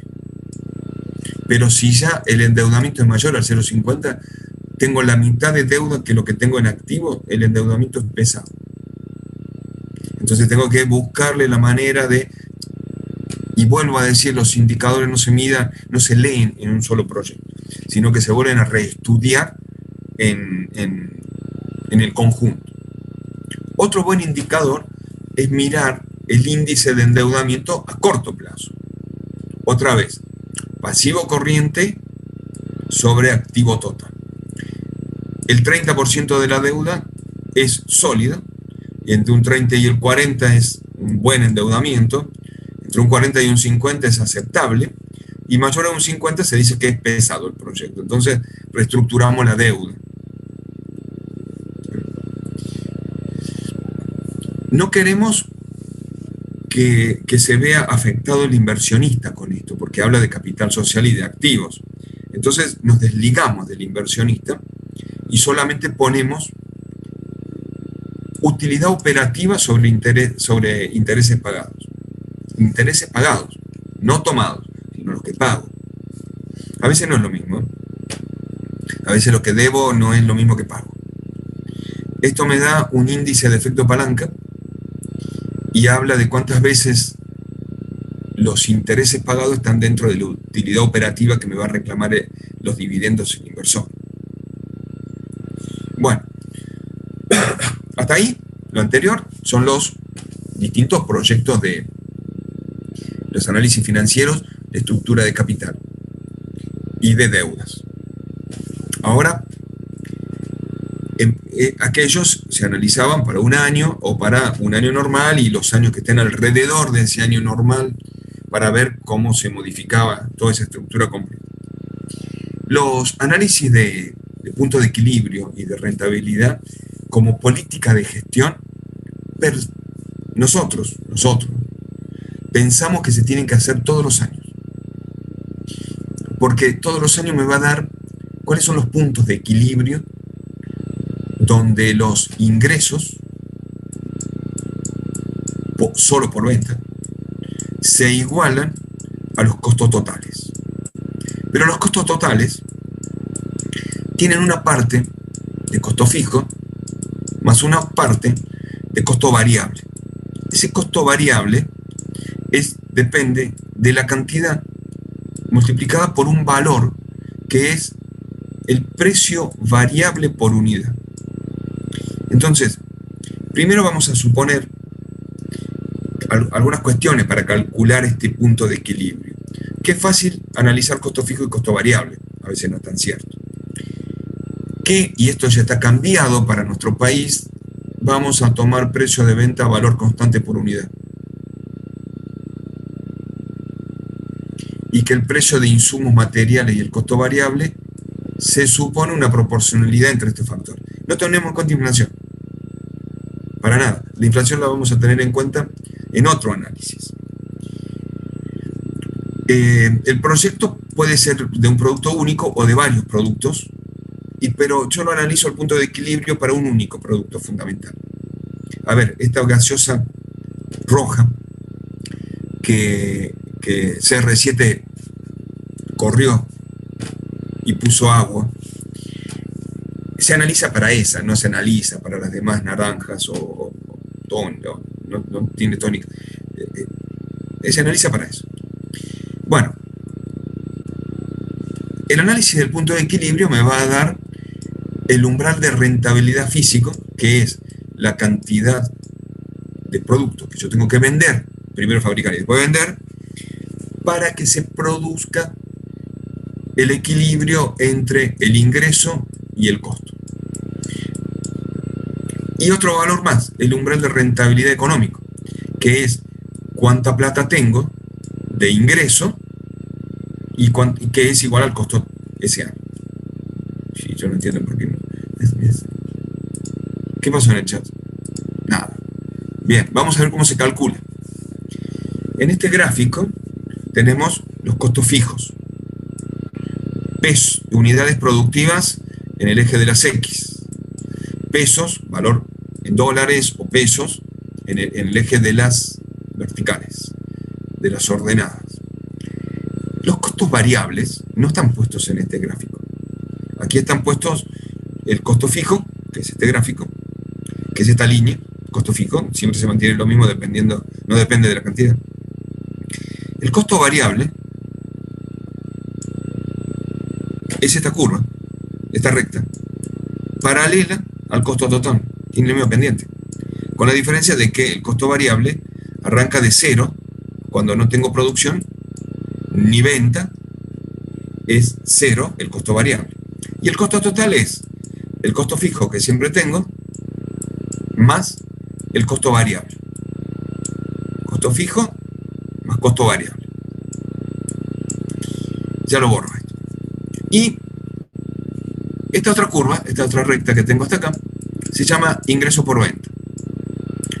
Pero si ya el endeudamiento es mayor al 0,50, tengo la mitad de deuda que lo que tengo en activo, el endeudamiento es pesado. Entonces tengo que buscarle la manera de, y vuelvo a decir, los indicadores no se leen en un solo proyecto, sino que se vuelven a reestudiar en el conjunto. Otro buen indicador es mirar el índice de endeudamiento a corto plazo. Otra vez, pasivo corriente sobre activo total. El 30% de la deuda es sólida, y entre un 30 y el 40 es un buen endeudamiento, entre un 40 y un 50 es aceptable, y mayor a un 50 se dice que es pesado el proyecto. Entonces reestructuramos la deuda. No queremos que se vea afectado el inversionista con esto, porque habla de capital social y de activos. Entonces nos desligamos del inversionista y solamente ponemos utilidad operativa sobre intereses pagados. Intereses pagados, no tomados, sino los que pago. A veces no es lo mismo. A veces lo que debo no es lo mismo que pago. Esto me da un índice de efecto palanca y habla de cuántas veces los intereses pagados están dentro de la utilidad operativa que me va a reclamar los dividendos el inversor. Bueno, hasta ahí, lo anterior son los distintos proyectos de los análisis financieros de estructura de capital y de deudas. Ahora, aquellos se analizaban para un año o para un año normal y los años que estén alrededor de ese año normal para ver cómo se modificaba toda esa estructura completa. Los análisis de punto de equilibrio y de rentabilidad como política de gestión, nosotros pensamos que se tienen que hacer todos los años, porque todos los años me va a dar cuáles son los puntos de equilibrio donde los ingresos, solo por venta, se igualan a los costos totales. Pero los costos totales tienen una parte de costo fijo más una parte de costo variable. Ese costo variable depende de la cantidad multiplicada por un valor que es el precio variable por unidad. Entonces, primero vamos a suponer algunas cuestiones para calcular este punto de equilibrio. Que es fácil analizar costo fijo y costo variable, a veces no es tan cierto. Que, y esto ya está cambiado para nuestro país, vamos a tomar precio de venta a valor constante por unidad. Y que el precio de insumos materiales y el costo variable se supone una proporcionalidad entre estos factores. No tenemos en cuenta inflación. Para nada. La inflación la vamos a tener en cuenta en otro análisis. El proyecto puede ser de un producto único o de varios productos, pero yo lo analizo al punto de equilibrio para un único producto fundamental. A ver, esta gaseosa roja que CR7 corrió y puso agua, se analiza para esa, no se analiza para las demás naranjas o no tiene tónica. Se analiza para eso. Bueno, el análisis del punto de equilibrio me va a dar el umbral de rentabilidad físico, que es la cantidad de productos que yo tengo que vender, primero fabricar y después vender, para que se produzca el equilibrio entre el ingreso y el costo. Y otro valor más, el umbral de rentabilidad económico, que es cuánta plata tengo de ingreso y que es igual al costo ese año. Sí, yo no entiendo por qué no. ¿Qué pasó en el chat? Nada. Bien, vamos a ver cómo se calcula. En este gráfico tenemos los costos fijos. Pesos, unidades productivas en el eje de las X. Pesos, valor en dólares o pesos en el eje de las verticales, de las ordenadas. Los costos variables no están puestos en este gráfico. Aquí están puestos el costo fijo, que es este gráfico, que es esta línea, costo fijo, siempre se mantiene lo mismo dependiendo, no depende de la cantidad. El costo variable es esta curva, esta recta, paralela al costo total, tiene el mismo pendiente, con la diferencia de que el costo variable arranca de cero cuando no tengo producción ni venta, es cero el costo variable. Y el costo total es el costo fijo que siempre tengo más el costo variable. Costo fijo más costo variable. Ya lo borro esto. Y esta otra curva, esta otra recta que tengo hasta acá, se llama ingreso por venta.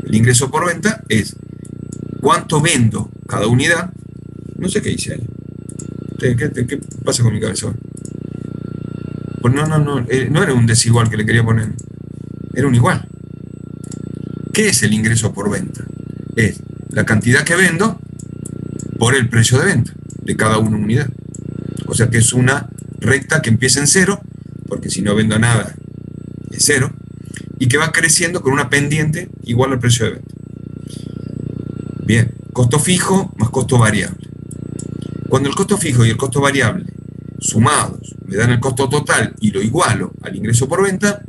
El ingreso por venta es cuánto vendo cada unidad. No sé qué hice ahí. ¿Qué pasa con mi cabeza? Pues no era un desigual que le quería poner. Era un igual. ¿Qué es el ingreso por venta? Es la cantidad que vendo por el precio de venta de cada una unidad. O sea que es una recta que empieza en cero, porque si no vendo nada es cero, y que va creciendo con una pendiente igual al precio de venta. Bien, costo fijo más costo variable. Cuando el costo fijo y el costo variable sumados me dan el costo total y lo igualo al ingreso por venta,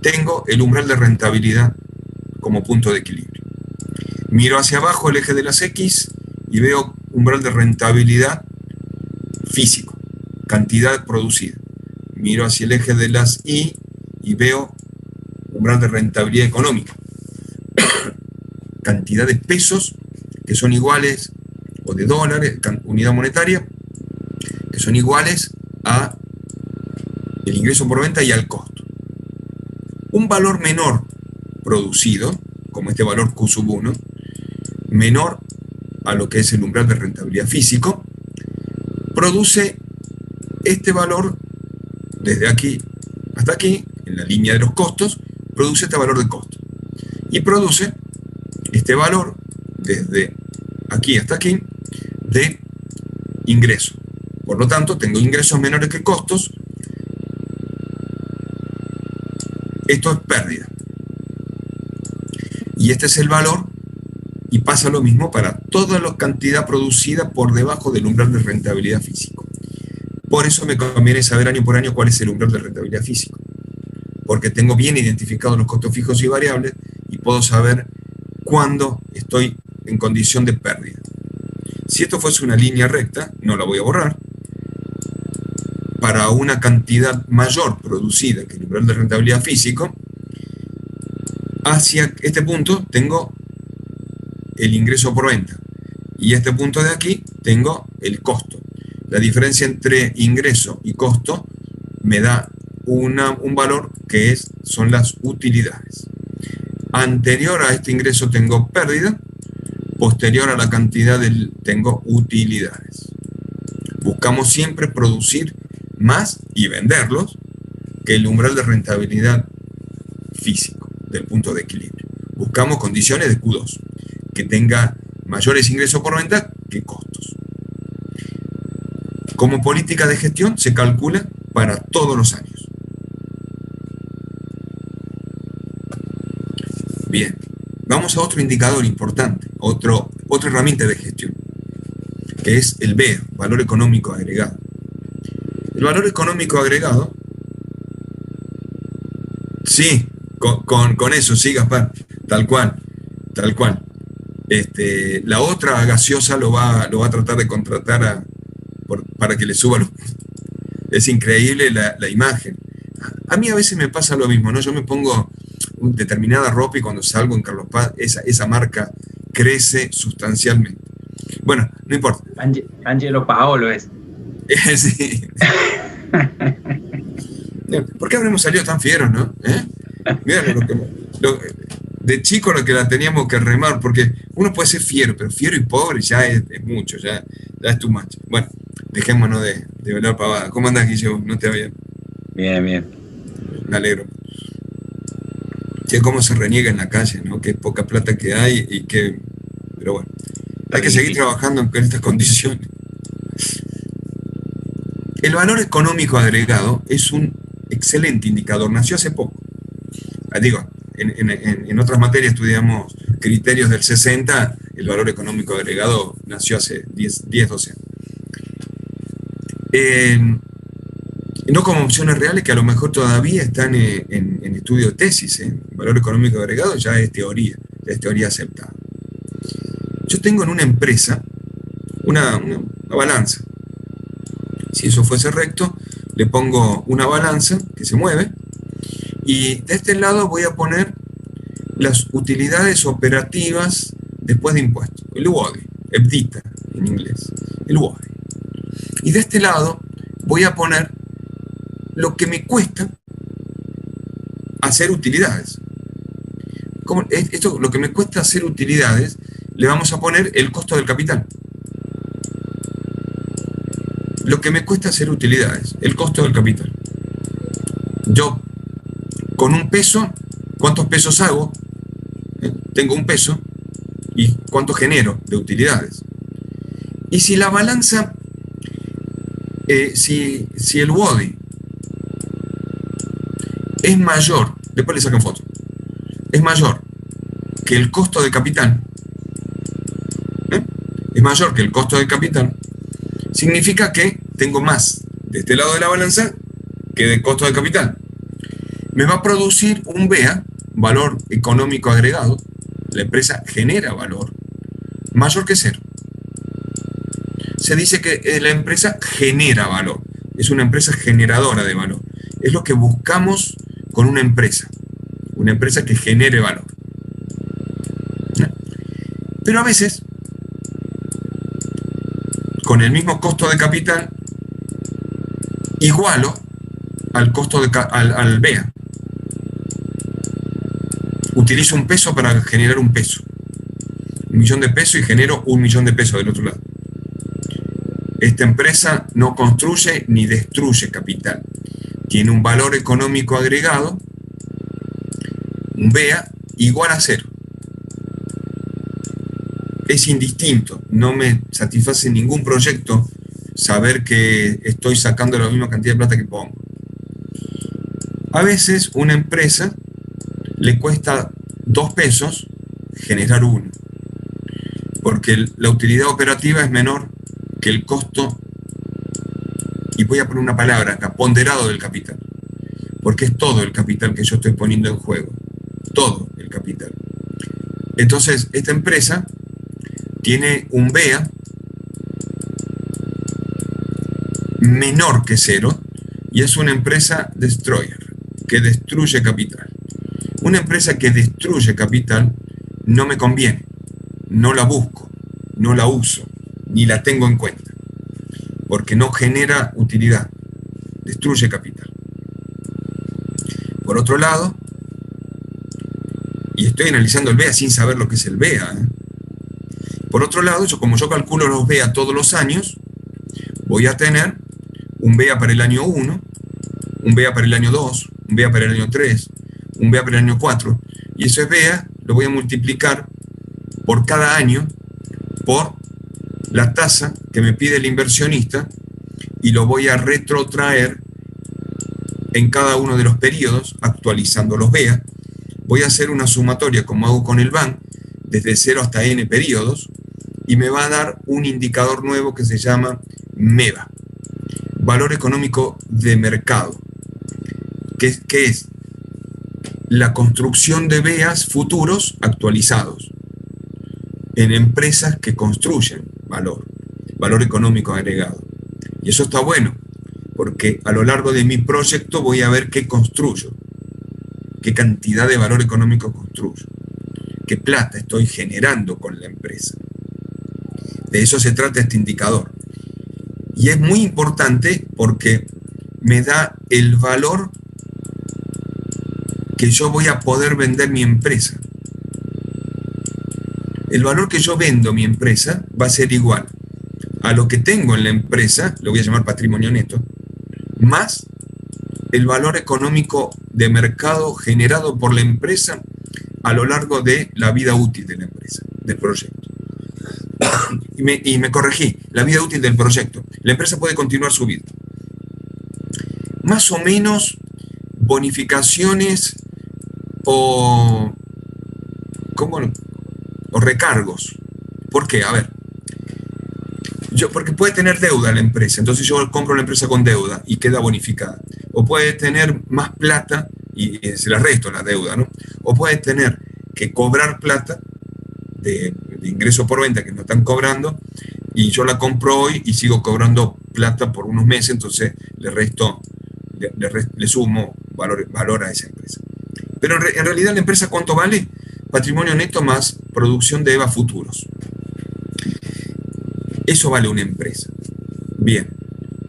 tengo el umbral de rentabilidad como punto de equilibrio. Miro hacia abajo el eje de las X y veo umbral de rentabilidad físico, cantidad producida. Miro hacia el eje de las Y y veo umbral de rentabilidad económica, cantidad de pesos que son iguales, o de dólares, unidad monetaria, que son iguales a el ingreso por venta y al costo. Un valor menor producido, como este valor Q1, menor a lo que es el umbral de rentabilidad físico, produce este valor desde aquí hasta aquí, en la línea de los costos, produce este valor de costo. Y produce este valor desde aquí hasta aquí de ingreso. Por lo tanto, tengo ingresos menores que costos. Esto es pérdida. Y este es el valor, y pasa lo mismo para toda la cantidad producida por debajo del umbral de rentabilidad físico. Por eso me conviene saber año por año cuál es el umbral de rentabilidad físico, porque tengo bien identificados los costos fijos y variables y puedo saber cuándo estoy en condición de pérdida. Si esto fuese una línea recta, no la voy a borrar. Para una cantidad mayor producida que el umbral de rentabilidad físico, hacia este punto tengo el ingreso por venta. Y este punto de aquí tengo el costo. La diferencia entre ingreso y costo me da un valor que son las utilidades. Anterior a este ingreso tengo pérdida, posterior a la cantidad tengo utilidades. Buscamos siempre producir más y venderlos que el umbral de rentabilidad físico del punto de equilibrio. Buscamos condiciones de Q2, que tenga mayores ingresos por venta que costos. Como política de gestión se calcula para todos los años. Bien, vamos a otro indicador importante, otra herramienta de gestión, que es el VEA, valor económico agregado. El valor económico agregado, sí, con eso, sí, Gaspar, tal cual. La otra gaseosa lo va a tratar de contratar para que le suba los... Es increíble la imagen. A mí a veces me pasa lo mismo, ¿no? Yo me pongo determinada ropa y cuando salgo en Carlos Paz, esa marca crece sustancialmente. Bueno, no importa. Angelo Paolo es. Sí. ¿Por qué habremos salido tan fieros, no? Miren, de chico lo que la teníamos que remar, porque uno puede ser fiero, pero fiero y pobre ya es mucho, ya es too much. Bueno, dejémonos de hablar pavada. ¿Cómo andas, Guillermo? ¿No te va bien? Bien. Me alegro. Che, cómo se reniega en la calle, ¿no? Qué poca plata que hay y que... Pero bueno, hay que seguir trabajando en estas condiciones. El valor económico agregado es un excelente indicador. Nació hace poco. Digo, en otras materias estudiamos criterios del 60, el valor económico agregado nació hace 10, 12 años. No como opciones reales que a lo mejor todavía están en estudio de tesis. El valor económico agregado ya es teoría aceptada. Yo tengo en una empresa una balanza. Si eso fuese recto, le pongo una balanza que se mueve y de este lado voy a poner las utilidades operativas después de impuestos, el UODI, EBITDA en inglés, el UODI. Y de este lado voy a poner lo que me cuesta hacer utilidades. Lo que me cuesta hacer utilidades, le vamos a poner el costo del capital. Lo que me cuesta hacer utilidades, el costo del capital. Yo, con un peso, ¿cuántos pesos hago? Tengo un peso y cuánto genero de utilidades. Y si la balanza, si el WODI es mayor, después le sacan foto, es mayor que el costo de capital, es mayor que el costo de capital, significa que tengo más de este lado de la balanza que de costo de capital. Me va a producir un BEA, valor económico agregado, la empresa genera valor, mayor que cero. Se dice que la empresa genera valor, es una empresa generadora de valor. Es lo que buscamos con una empresa que genere valor. Pero a veces, con el mismo costo de capital, igualo al costo al BEA. Utilizo un peso para generar un peso. 1 millón de pesos y genero 1 millón de pesos del otro lado. Esta empresa no construye ni destruye capital. Tiene un valor económico agregado, un BEA, igual a cero. Es indistinto, no me satisface ningún proyecto saber que estoy sacando la misma cantidad de plata que pongo. A veces una empresa le cuesta 2 pesos generar 1, porque la utilidad operativa es menor que el costo, y voy a poner una palabra acá, ponderado del capital, porque es todo el capital que yo estoy poniendo en juego, todo el capital. Entonces, esta empresa tiene un BEA menor que cero y es una empresa destroyer, que destruye capital. Una empresa que destruye capital no me conviene, no la busco, no la uso, ni la tengo en cuenta, porque no genera utilidad, destruye capital. Por otro lado, y estoy analizando el BEA sin saber lo que es el BEA, por otro lado, como yo calculo los BEA todos los años, voy a tener un BEA para el año 1, un BEA para el año 2, un BEA para el año 3, un BEA para el año 4, y ese BEA lo voy a multiplicar por cada año por la tasa que me pide el inversionista y lo voy a retrotraer en cada uno de los periodos, actualizando los BEA. Voy a hacer una sumatoria como hago con el BAN, desde 0 hasta n periodos, y me va a dar un indicador nuevo que se llama MEVA, valor económico de mercado, que es la construcción de BEAs futuros actualizados en empresas que construyen valor económico agregado. Y eso está bueno, porque a lo largo de mi proyecto voy a ver qué construyo, qué cantidad de valor económico construyo, qué plata estoy generando con la empresa. De eso se trata este indicador. Y es muy importante porque me da el valor que yo voy a poder vender mi empresa. El valor que yo vendo mi empresa va a ser igual a lo que tengo en la empresa, lo voy a llamar patrimonio neto, más el valor económico de mercado generado por la empresa a lo largo de la vida útil de la empresa, del proyecto. Y me corregí, la vida útil del proyecto. La empresa puede continuar su vida. Más o menos bonificaciones o recargos. ¿Por qué? A ver, porque puede tener deuda la empresa, entonces yo compro la empresa con deuda y queda bonificada. O puede tener más plata y se la resto la deuda, ¿no? O puede tener que cobrar plata de ingreso por venta que no están cobrando y yo la compro hoy y sigo cobrando plata por unos meses, entonces le sumo valor a esa empresa. Pero en realidad la empresa, ¿cuánto vale? Patrimonio neto más producción de EVA futuros. Eso vale una empresa. Bien.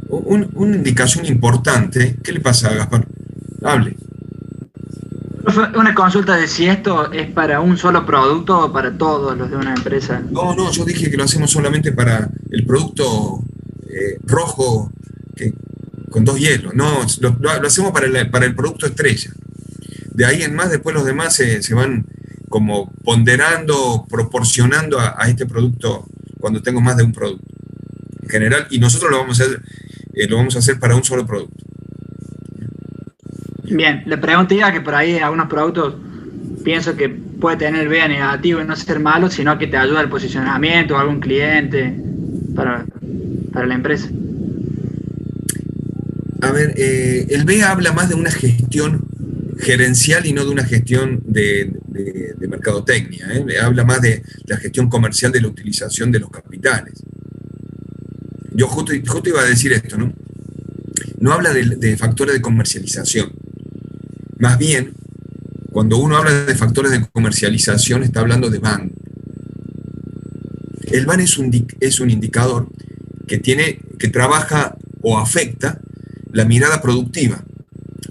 Una indicación importante. ¿Qué le pasa a Gaspar? Hable. Una consulta de si esto es para un solo producto o para todos los de una empresa. No, yo dije que lo hacemos solamente para el producto rojo con 2 hielos. No, lo hacemos para el producto estrella. De ahí en más, después los demás se van como ponderando, proporcionando a este producto cuando tengo más de un producto en general, y nosotros lo vamos a hacer para un solo producto. Bien, le preguntaría que por ahí algunos productos pienso que puede tener el BEA negativo y no ser malo, sino que te ayuda el posicionamiento o algún cliente para la empresa. A ver, el BEA habla más de una gestión gerencial y no de una gestión de mercadotecnia, ¿eh? Habla más de la gestión comercial de la utilización de los capitales. Yo justo iba a decir esto, ¿no? No habla de factores de comercialización. Más bien, cuando uno habla de factores de comercialización, está hablando de BAN. El BAN es un indicador que trabaja o afecta la mirada productiva.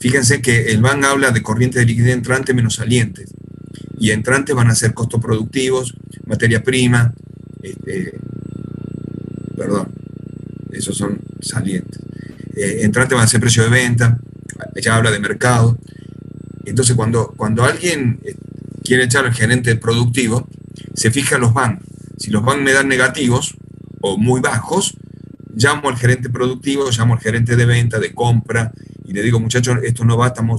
Fíjense que el BAN habla de corriente de liquidez entrante menos salientes. Y entrantes van a ser costos productivos, materia prima, esos son salientes. Entrantes van a ser precio de venta, ya habla de mercado. Entonces, cuando alguien quiere echar al gerente productivo, se fija en los BAN. Si los BAN me dan negativos o muy bajos, llamo al gerente productivo, llamo al gerente de venta, de compra, y le digo, muchachos, esto no va, no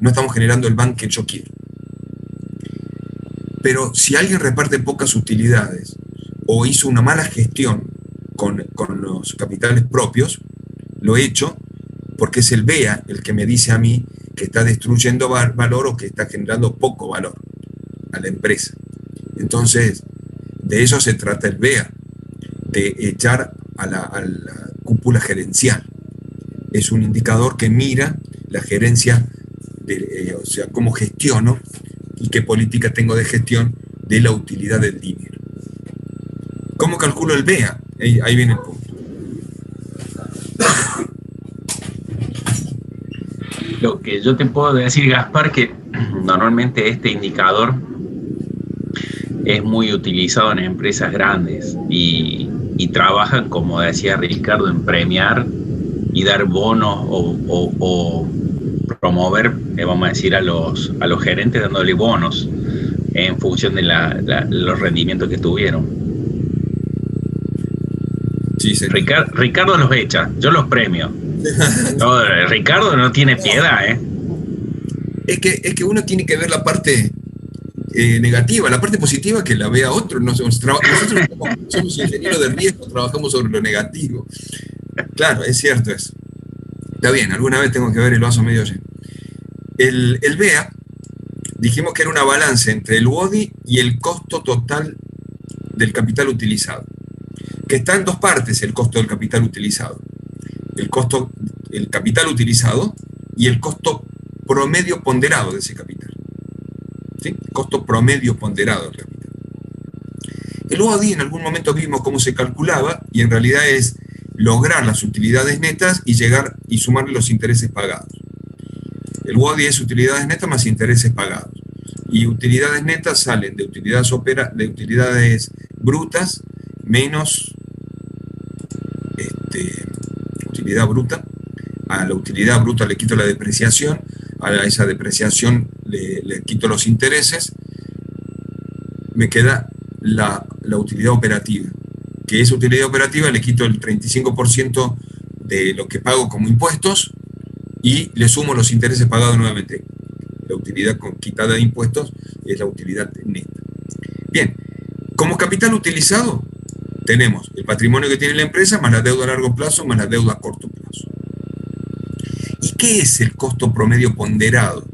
estamos generando el BAN que yo quiero. Pero si alguien reparte pocas utilidades o hizo una mala gestión con los capitales propios, lo he hecho porque es el BEA el que me dice a mí que está destruyendo valor o que está generando poco valor a la empresa. Entonces, de eso se trata el BEA, de echar a la cúpula gerencial. Es un indicador que mira la gerencia, o sea, cómo gestiono y qué política tengo de gestión de la utilidad del dinero. ¿Cómo calculo el BEA? Ahí viene el punto. Lo que yo te puedo decir, Gaspar, que normalmente este indicador es muy utilizado en empresas grandes y trabajan, como decía Ricardo, en premiar y dar bonos o promover, vamos a decir, a los gerentes dándole bonos en función de los rendimientos que tuvieron. Sí, sí. Ricardo los echa, yo los premio. No, Ricardo no tiene piedad, ¿eh? Es que uno tiene que ver la parte negativa, la parte positiva que la vea otro. Nosotros somos ingenieros de riesgo, trabajamos sobre lo negativo. Claro, es cierto eso. Está bien, alguna vez tengo que ver el vaso medio lleno. El BEA, dijimos que era una balanza entre el WODI y el costo total del capital utilizado, que está en dos partes el costo del capital utilizado. El capital utilizado y el costo promedio ponderado de ese capital. ¿Sí? Costo promedio ponderado del capital. El WODI en algún momento vimos cómo se calculaba y en realidad es lograr las utilidades netas y llegar y sumarle los intereses pagados. El WODI es utilidades netas más intereses pagados. Y utilidades netas salen de utilidades brutas menos utilidad bruta. A la utilidad bruta le quito la depreciación, a esa depreciación le quito los intereses, me queda la utilidad operativa, que esa utilidad operativa le quito el 35% de lo que pago como impuestos y le sumo los intereses pagados nuevamente. La utilidad quitada de impuestos es la utilidad neta. Bien, como capital utilizado tenemos el patrimonio que tiene la empresa más la deuda a largo plazo más la deuda a corto plazo. ¿Y qué es el costo promedio ponderado?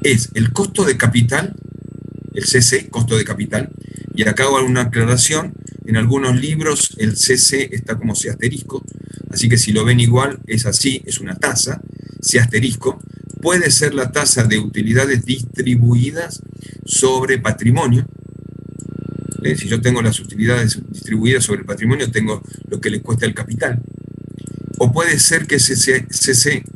Es el costo de capital, el CC, costo de capital, y acá hago una aclaración. En algunos libros el CC está como C asterisco, así que si lo ven igual es así, es una tasa, C asterisco. Puede ser la tasa de utilidades distribuidas sobre patrimonio. Si yo tengo las utilidades distribuidas sobre el patrimonio, tengo lo que le cuesta el capital. O puede ser que CC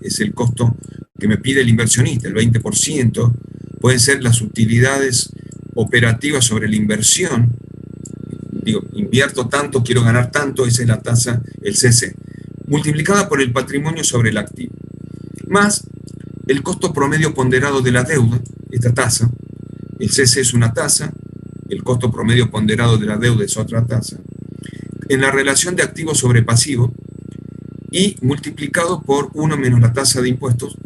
es el costo que me pide el inversionista, el 20%. Pueden ser las utilidades operativas sobre la inversión. Digo, invierto tanto, quiero ganar tanto, esa es la tasa, el CC, multiplicada por el patrimonio sobre el activo. Más el costo promedio ponderado de la deuda, esta tasa. El CC es una tasa, el costo promedio ponderado de la deuda es otra tasa, en la relación de activo sobre pasivo, y multiplicado por 1 menos la tasa de impuestos,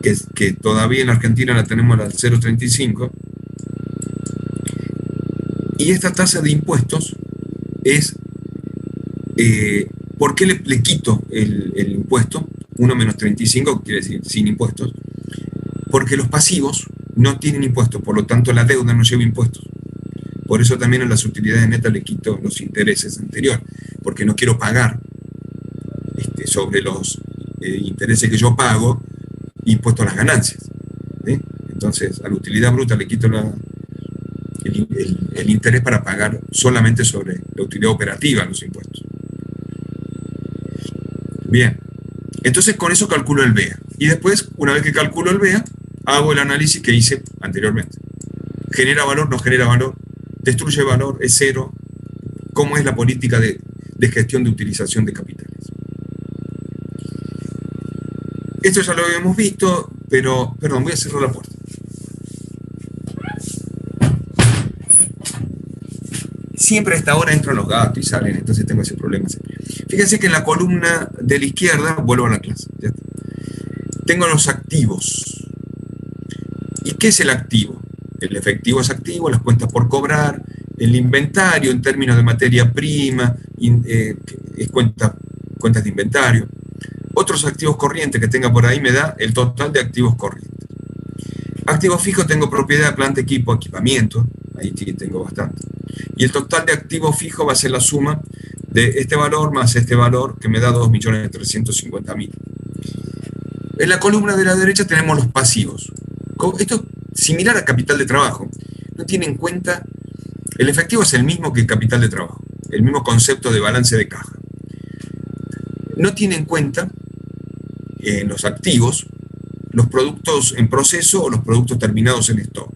que todavía en Argentina la tenemos al 0,35, y esta tasa de impuestos es, ¿por qué le quito el impuesto? 1 menos 35 quiere decir sin impuestos, porque los pasivos no tienen impuestos, por lo tanto la deuda no lleva impuestos. Por eso también a las utilidades netas le quito los intereses anteriores, porque no quiero pagar sobre los intereses que yo pago impuesto a las ganancias. Entonces a la utilidad bruta le quito el interés para pagar solamente sobre la utilidad operativa los impuestos. Bien, entonces con eso calculo el BEA. Y después, una vez que calculo el BEA, hago el análisis que hice anteriormente. ¿Genera valor? ¿No genera valor? ¿Destruye valor? ¿Es cero? ¿Cómo es la política de gestión de utilización de capitales? Esto ya lo habíamos visto, pero, perdón, voy a cerrar la puerta. Siempre a esta hora entran los gatos y salen, entonces tengo ese problema siempre. Fíjense que en la columna de la izquierda, vuelvo a la clase, ya está, tengo los activos. ¿Y qué es el activo? El efectivo es activo, las cuentas por cobrar, el inventario en términos de materia prima, es cuentas de inventario. Otros activos corrientes que tenga por ahí me da el total de activos corrientes. Activos fijos tengo propiedad, planta, equipo, equipamiento, ahí sí tengo bastante. Y el total de activos fijos va a ser la suma de este valor más este valor que me da 2.350.000. En la columna de la derecha tenemos los pasivos. Esto es similar a capital de trabajo. No tiene en cuenta, el efectivo es el mismo que el capital de trabajo, el mismo concepto de balance de caja. No tiene en cuenta en los activos los productos en proceso o los productos terminados en stock.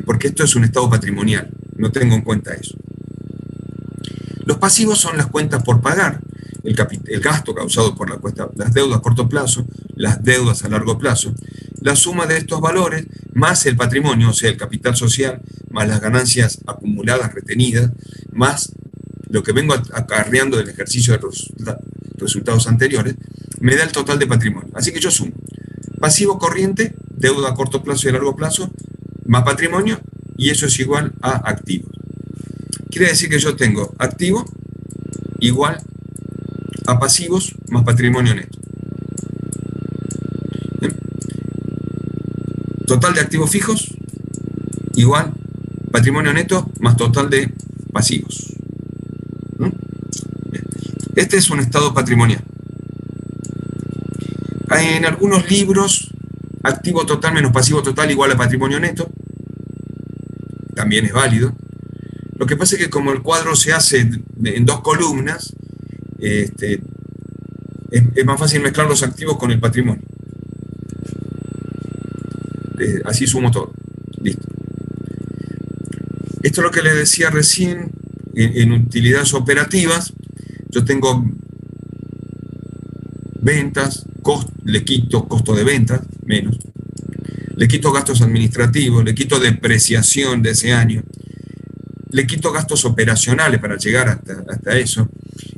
Porque esto es un estado patrimonial, no tengo en cuenta eso. Los pasivos son las cuentas por pagar, el gasto causado por las deudas a corto plazo, las deudas a largo plazo, la suma de estos valores más el patrimonio, o sea, el capital social, más las ganancias acumuladas, retenidas, más lo que vengo acarreando del ejercicio de los resultados anteriores, me da el total de patrimonio. Así que yo sumo pasivo corriente, deuda a corto plazo y a largo plazo, más patrimonio, y eso es igual a activo. Quiere decir que yo tengo activo igual a pasivos más patrimonio neto. ¿Bien? Total de activos fijos igual patrimonio neto más total de pasivos. Este es un estado patrimonial. En algunos libros, activo total menos pasivo total igual a patrimonio neto. También es válido. Lo que pasa es que como el cuadro se hace en dos columnas, es más fácil mezclar los activos con el patrimonio. así sumo todo. Listo. Esto es lo que les decía recién, en utilidades operativas, yo tengo ventas, le quito costo de ventas, menos, le quito gastos administrativos, le quito depreciación de ese año, le quito gastos operacionales para llegar hasta eso,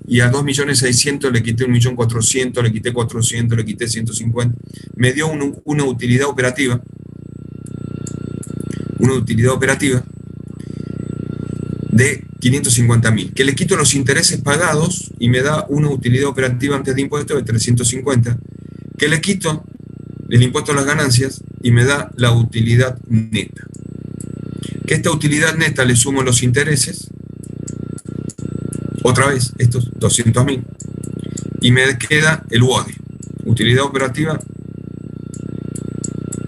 y a 2.600.000 le quité 1.400.000, le quité 400, le quité 150, me dio una utilidad operativa, de 550.000, que le quito los intereses pagados y me da una utilidad operativa antes de impuestos de 350, que le quito el impuesto a las ganancias y me da la utilidad neta. Que esta utilidad neta le sumo los intereses, otra vez, estos 200.000, y me queda el WODI, utilidad operativa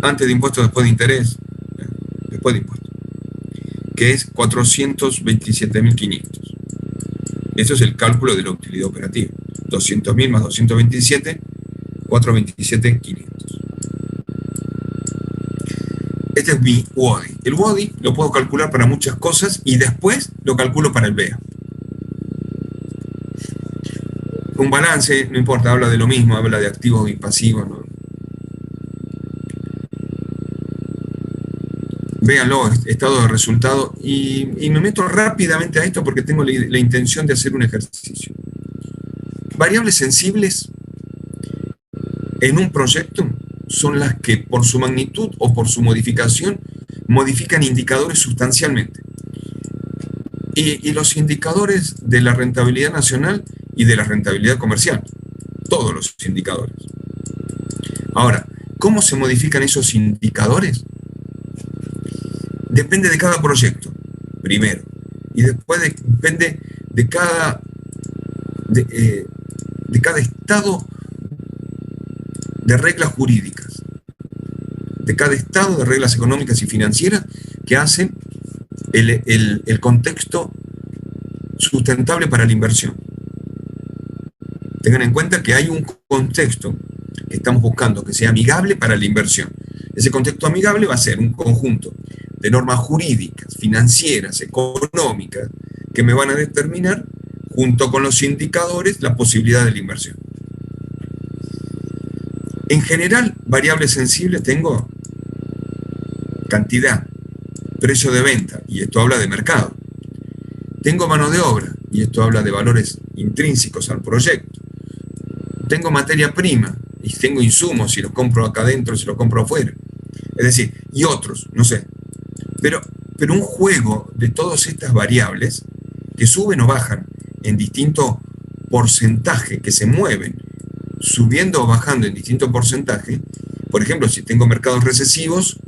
antes de impuestos, después de interés, después de impuestos, que es 427.500. Eso es el cálculo de la utilidad operativa. 200.000 más 227, 427.500. Este es mi WODI. El WODI lo puedo calcular para muchas cosas y después lo calculo para el BEA. Un balance, no importa, habla de lo mismo, habla de activos y pasivos, ¿no? Véanlo, estado de resultado, y me meto rápidamente a esto porque tengo la intención de hacer un ejercicio. Variables sensibles en un proyecto son las que por su magnitud o por su modificación modifican indicadores sustancialmente. Y los indicadores de la rentabilidad nacional y de la rentabilidad comercial, todos los indicadores. Ahora, ¿cómo se modifican esos indicadores? Depende de cada proyecto, primero, y después depende de cada estado de reglas jurídicas, de cada estado de reglas económicas y financieras que hacen el contexto sustentable para la inversión. Tengan en cuenta que hay un contexto que estamos buscando que sea amigable para la inversión. Ese contexto amigable va a ser un conjunto de normas jurídicas, financieras, económicas, que me van a determinar, junto con los indicadores, la posibilidad de la inversión. En general, variables sensibles tengo cantidad, precio de venta, y esto habla de mercado. Tengo mano de obra, y esto habla de valores intrínsecos al proyecto. Tengo materia prima, y tengo insumos, si los compro acá adentro, si los compro afuera. Es decir, y otros, no sé. Pero un juego de todas estas variables que suben o bajan en distinto porcentaje, que se mueven, subiendo o bajando en distinto porcentaje. Por ejemplo, si tengo mercados recesivos,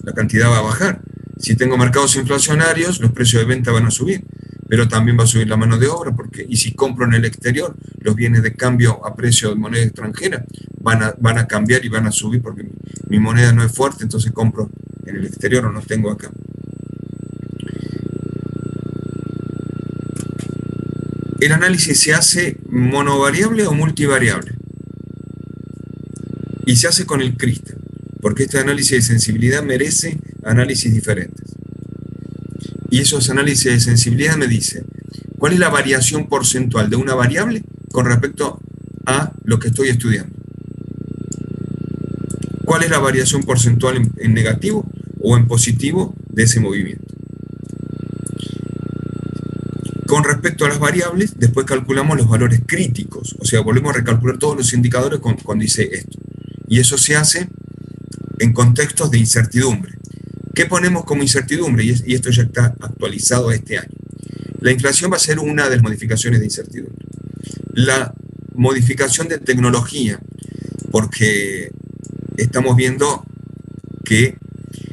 la cantidad va a bajar. Si tengo mercados inflacionarios, los precios de venta van a subir, pero también va a subir la mano de obra, y si compro en el exterior, los bienes de cambio a precio de moneda extranjera van a cambiar y van a subir porque mi moneda no es fuerte, entonces compro en el exterior o no tengo acá. ¿El análisis se hace monovariable o multivariable? Y se hace con el CRISTAL, porque este análisis de sensibilidad merece análisis diferentes. Y esos análisis de sensibilidad me dicen cuál es la variación porcentual de una variable con respecto a lo que estoy estudiando. ¿Cuál es la variación porcentual en negativo o en positivo de ese movimiento? Con respecto a las variables, después calculamos los valores críticos, o sea, volvemos a recalcular todos los indicadores cuando hice esto. Y eso se hace en contextos de incertidumbre. ¿Qué ponemos como incertidumbre? Y esto ya está actualizado este año. La inflación va a ser una de las modificaciones de incertidumbre. La modificación de tecnología, porque estamos viendo que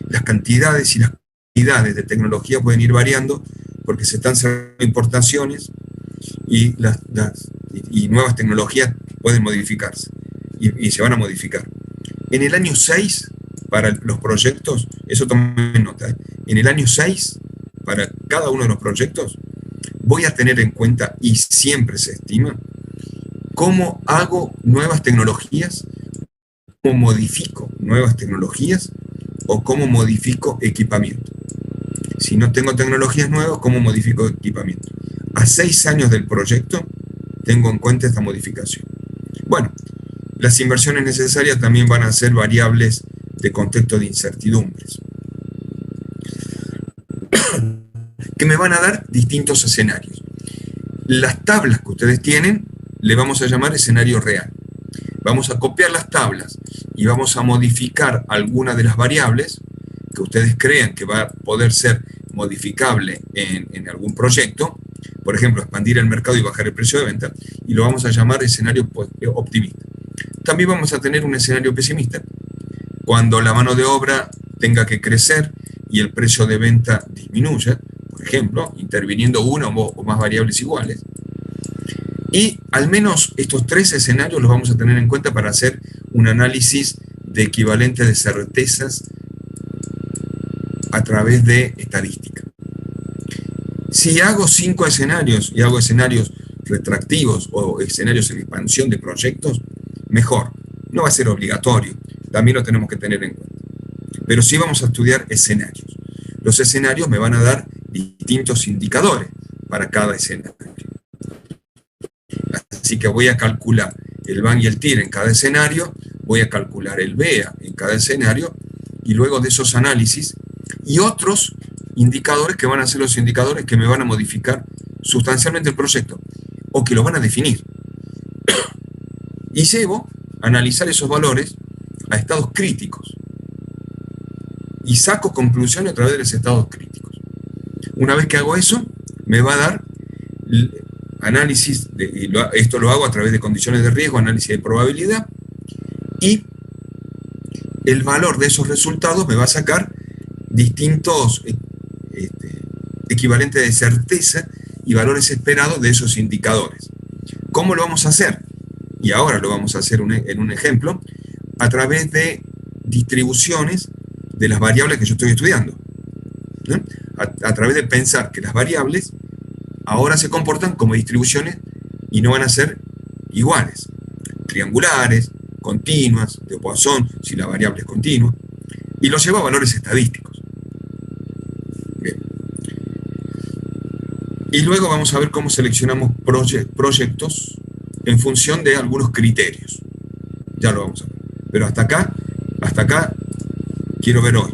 las cantidades y las cantidades de tecnología pueden ir variando porque se están cerrando importaciones y nuevas tecnologías pueden modificarse y se van a modificar. En el año 6, para los proyectos, eso tomen nota, en el año 6, para cada uno de los proyectos, voy a tener en cuenta, y siempre se estima, cómo hago nuevas tecnologías, cómo modifico nuevas tecnologías o cómo modifico equipamiento. Si no tengo tecnologías nuevas, ¿cómo modifico equipamiento? A 6 años del proyecto tengo en cuenta esta modificación. Bueno, las inversiones necesarias también van a ser variables de contexto de incertidumbres, que me van a dar distintos escenarios. Las tablas que ustedes tienen, le vamos a llamar escenario real. Vamos a copiar las tablas y vamos a modificar alguna de las variables que ustedes crean que va a poder ser modificable en algún proyecto, por ejemplo, expandir el mercado y bajar el precio de venta, y lo vamos a llamar escenario optimista. También vamos a tener un escenario pesimista, cuando la mano de obra tenga que crecer y el precio de venta disminuya, por ejemplo, interviniendo una o más variables iguales. Y al menos estos 3 escenarios los vamos a tener en cuenta para hacer un análisis de equivalente de certezas a través de estadística. Si hago 5 escenarios y hago escenarios retractivos o escenarios en expansión de proyectos, mejor. No va a ser obligatorio, también lo tenemos que tener en cuenta. Pero sí vamos a estudiar escenarios. Los escenarios me van a dar distintos indicadores para cada escenario. Así que voy a calcular el BAN y el TIR en cada escenario, voy a calcular el BEA en cada escenario, y luego de esos análisis y otros indicadores que van a ser los indicadores que me van a modificar sustancialmente el proyecto o que lo van a definir. Y llevo a analizar esos valores a estados críticos y saco conclusiones a través de los estados críticos. Una vez que hago eso, me va a dar análisis, esto lo hago a través de condiciones de riesgo, análisis de probabilidad, y el valor de esos resultados me va a sacar distintos equivalentes de certeza y valores esperados de esos indicadores. ¿Cómo lo vamos a hacer? Y ahora lo vamos a hacer en un ejemplo, a través de distribuciones de las variables que yo estoy estudiando. ¿No? A través de pensar que las variables ahora se comportan como distribuciones y no van a ser iguales. Triangulares, continuas, de Poisson, si la variable es continua, y lo llevo a valores estadísticos. Bien. Y luego vamos a ver cómo seleccionamos proyectos en función de algunos criterios. Ya lo vamos a ver. Pero hasta acá quiero ver hoy.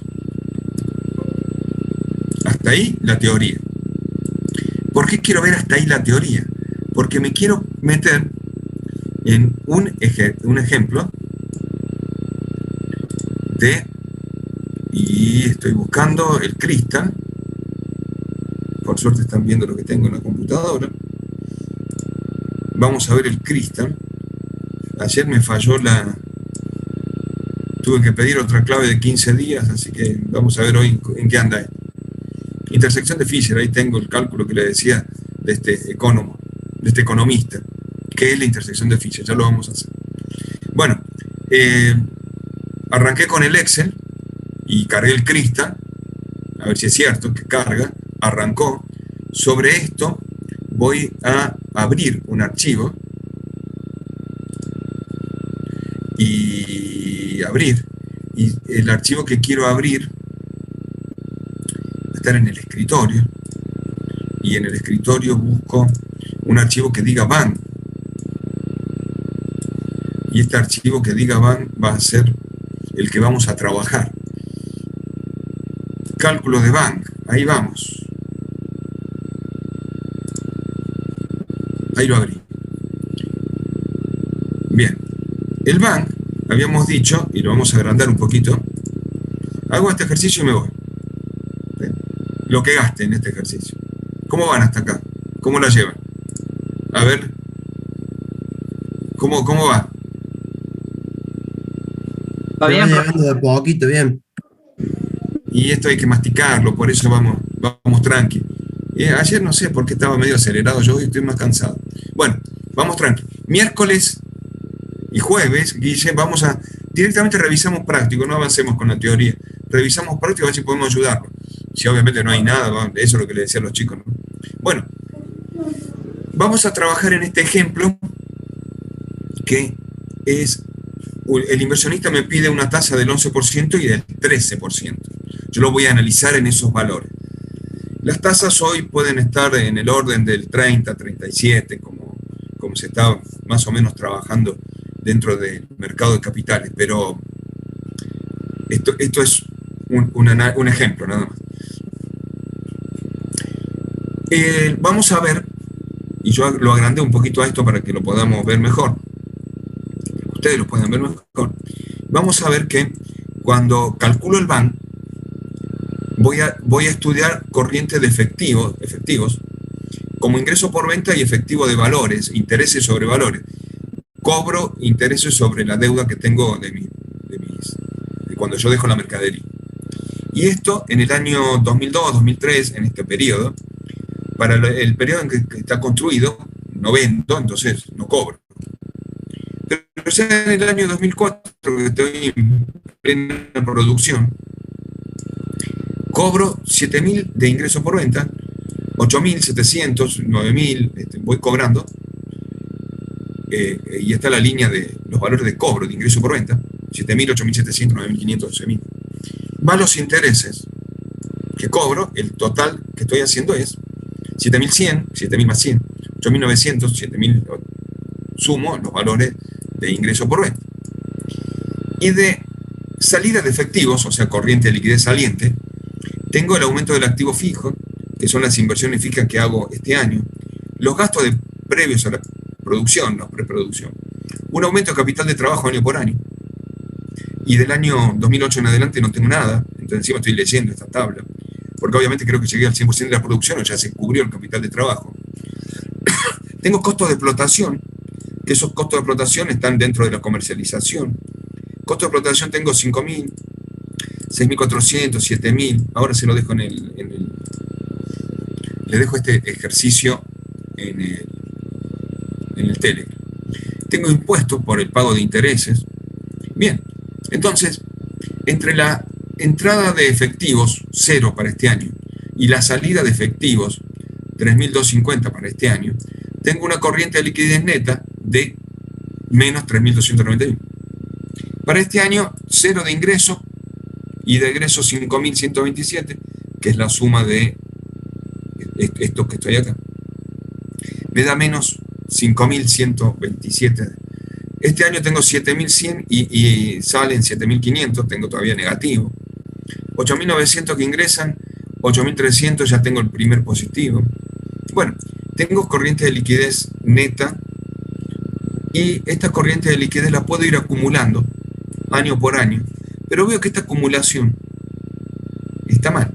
Hasta ahí la teoría. ¿Por qué quiero ver hasta ahí la teoría? Porque me quiero meter en un ejemplo y estoy buscando el Crystal. Por suerte están viendo lo que tengo en la computadora. Vamos a ver el Crystal. Ayer me falló tuve que pedir otra clave de 15 días, así que vamos a ver hoy en qué anda esto. Intersección de Fisher, ahí tengo el cálculo que le decía de este economista, que es la intersección de Fisher, ya lo vamos a hacer. Bueno, arranqué con el Excel y cargué el Crystal, a ver si es cierto que carga, arrancó. Sobre esto voy a abrir un archivo y el archivo que quiero abrir estar en el escritorio, y en el escritorio busco un archivo que diga BAN, y este archivo que diga BAN va a ser el que vamos a trabajar. Cálculo de BAN, ahí vamos, ahí lo abrí. Bien, el BAN, habíamos dicho, y lo vamos a agrandar un poquito, hago este ejercicio y me voy. Lo que gaste en este ejercicio. ¿Cómo van hasta acá? ¿Cómo la llevan? A ver, ¿cómo va? ¿Va bien? Llegando de poquito, bien. Y esto hay que masticarlo, por eso vamos tranqui. Ayer no sé por qué estaba medio acelerado yo, hoy estoy más cansado. Bueno, vamos tranqui. Miércoles y jueves, Guille, directamente revisamos práctico, no avancemos con la teoría. Revisamos práctico a ver si podemos ayudarlo. Si obviamente no hay nada, eso es lo que le decía a los chicos, ¿no? Bueno, vamos a trabajar en este ejemplo que es el inversionista me pide una tasa del 11% y del 13%. Yo lo voy a analizar en esos valores. Las tasas hoy pueden estar en el orden del 30, 37, como se está más o menos trabajando dentro del mercado de capitales, pero esto es un ejemplo nada más. Vamos a ver, y yo lo agrandé un poquito a esto para que lo podamos ver mejor, ustedes lo puedan ver mejor. Vamos a ver que cuando calculo el BAN, voy a estudiar corriente de efectivos como ingreso por venta y efectivo de valores, intereses sobre valores. Cobro intereses sobre la deuda que tengo de cuando yo dejo la mercadería. Y esto en el año 2002, 2003, en este periodo, para el periodo en que está construido, no vendo, entonces no cobro. Pero ya en el año 2004, que estoy en plena producción, cobro 7.000 de ingreso por venta, 8.700, 9.000, voy cobrando, y está la línea de los valores de cobro de ingreso por venta, 7.000, 8.700, 9.500, 12.000. Más los intereses que cobro, el total que estoy haciendo es 7.100, 7.000 más 100, 8.900, 7.000, sumo los valores de ingreso por venta. Y de salida de efectivos, o sea, corriente de liquidez saliente, tengo el aumento del activo fijo, que son las inversiones fijas que hago este año, los gastos previos a la producción, no preproducción, un aumento de capital de trabajo año por año, y del año 2008 en adelante no tengo nada, entonces encima estoy leyendo esta tabla, porque obviamente creo que llegué al 100% de la producción o ya se cubrió el capital de trabajo. Tengo costos de explotación, que esos costos de explotación están dentro de la comercialización. Costo de explotación tengo 5.000, 6.400, 7.000, ahora se lo dejo le dejo este ejercicio en el Telegram. Tengo impuestos por el pago de intereses. Bien, entonces, entre la entrada de efectivos, 0 para este año, y la salida de efectivos, 3.250 para este año, tengo una corriente de liquidez neta de menos 3.291. Para este año, 0 de ingreso, y de egreso 5.127, que es la suma de esto que estoy acá. Me da menos 5.127. Este año tengo 7.100 y salen 7.500, tengo todavía negativo. 8.900 que ingresan, 8.300 ya tengo el primer positivo. Bueno, tengo corriente de liquidez neta y esta corriente de liquidez la puedo ir acumulando año por año, pero veo que esta acumulación está mal.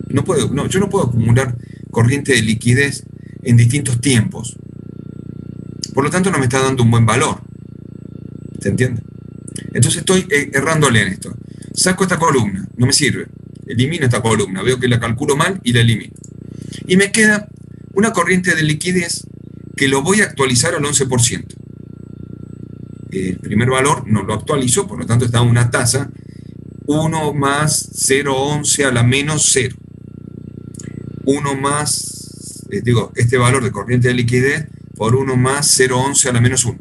Yo no puedo acumular corriente de liquidez en distintos tiempos. Por lo tanto, no me está dando un buen valor. ¿Se entiende? Entonces estoy errándole en esto. Saco esta columna, no me sirve. Elimino esta columna, veo que la calculo mal y la elimino. Y me queda una corriente de liquidez que lo voy a actualizar al 11%. El primer valor no lo actualizo, por lo tanto está una tasa 1 más 0,11 a la menos 0. 1 más, este valor de corriente de liquidez por 1 más 0,11 a la menos 1.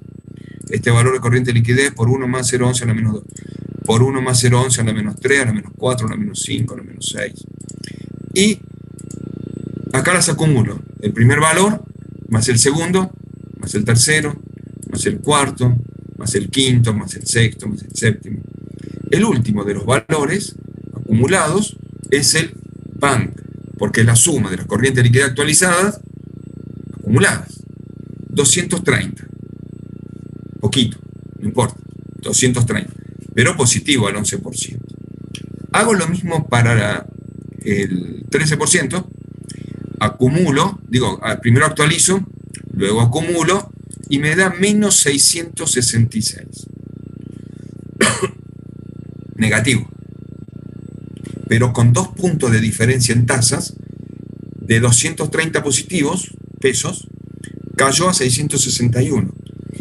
Este valor de corriente de liquidez por 1 más 0,11 a la menos 2. Por 1 más 0,11 a la menos 3, a la menos 4, a la menos 5, a la menos 6. Y acá las acumulo. El primer valor, más el segundo, más el tercero, más el cuarto, más el quinto, más el sexto, más el séptimo. El último de los valores acumulados es el BAN, porque es la suma de las corrientes de liquidez actualizadas, acumuladas. 230. Poquito, no importa. 230. Pero positivo al 11%. Hago lo mismo para el 13%. Acumulo, primero actualizo, luego acumulo, y me da menos 666. Negativo. Pero con 2 puntos de diferencia en tasas, de 230 positivos, pesos, cayó a 661.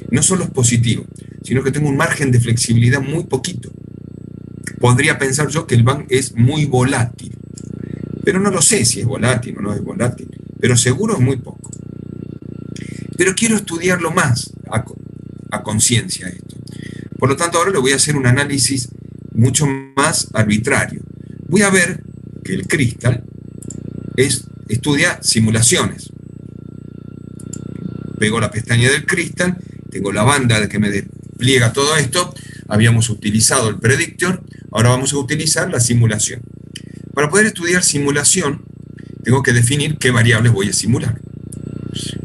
No solo es positivo, sino que tengo un margen de flexibilidad muy poquito. Podría pensar yo que el BAN es muy volátil, pero no lo sé si es volátil o no es volátil, pero seguro es muy poco. Pero quiero estudiarlo más a conciencia esto, Por lo tanto, ahora le voy a hacer un análisis mucho más arbitrario. Voy a ver que el Crystal estudia simulaciones. Pego la pestaña del Crystal, tengo la banda que me despliega todo esto. Habíamos utilizado el predictor, ahora vamos a utilizar la simulación. Para poder estudiar simulación, tengo que definir qué variables voy a simular.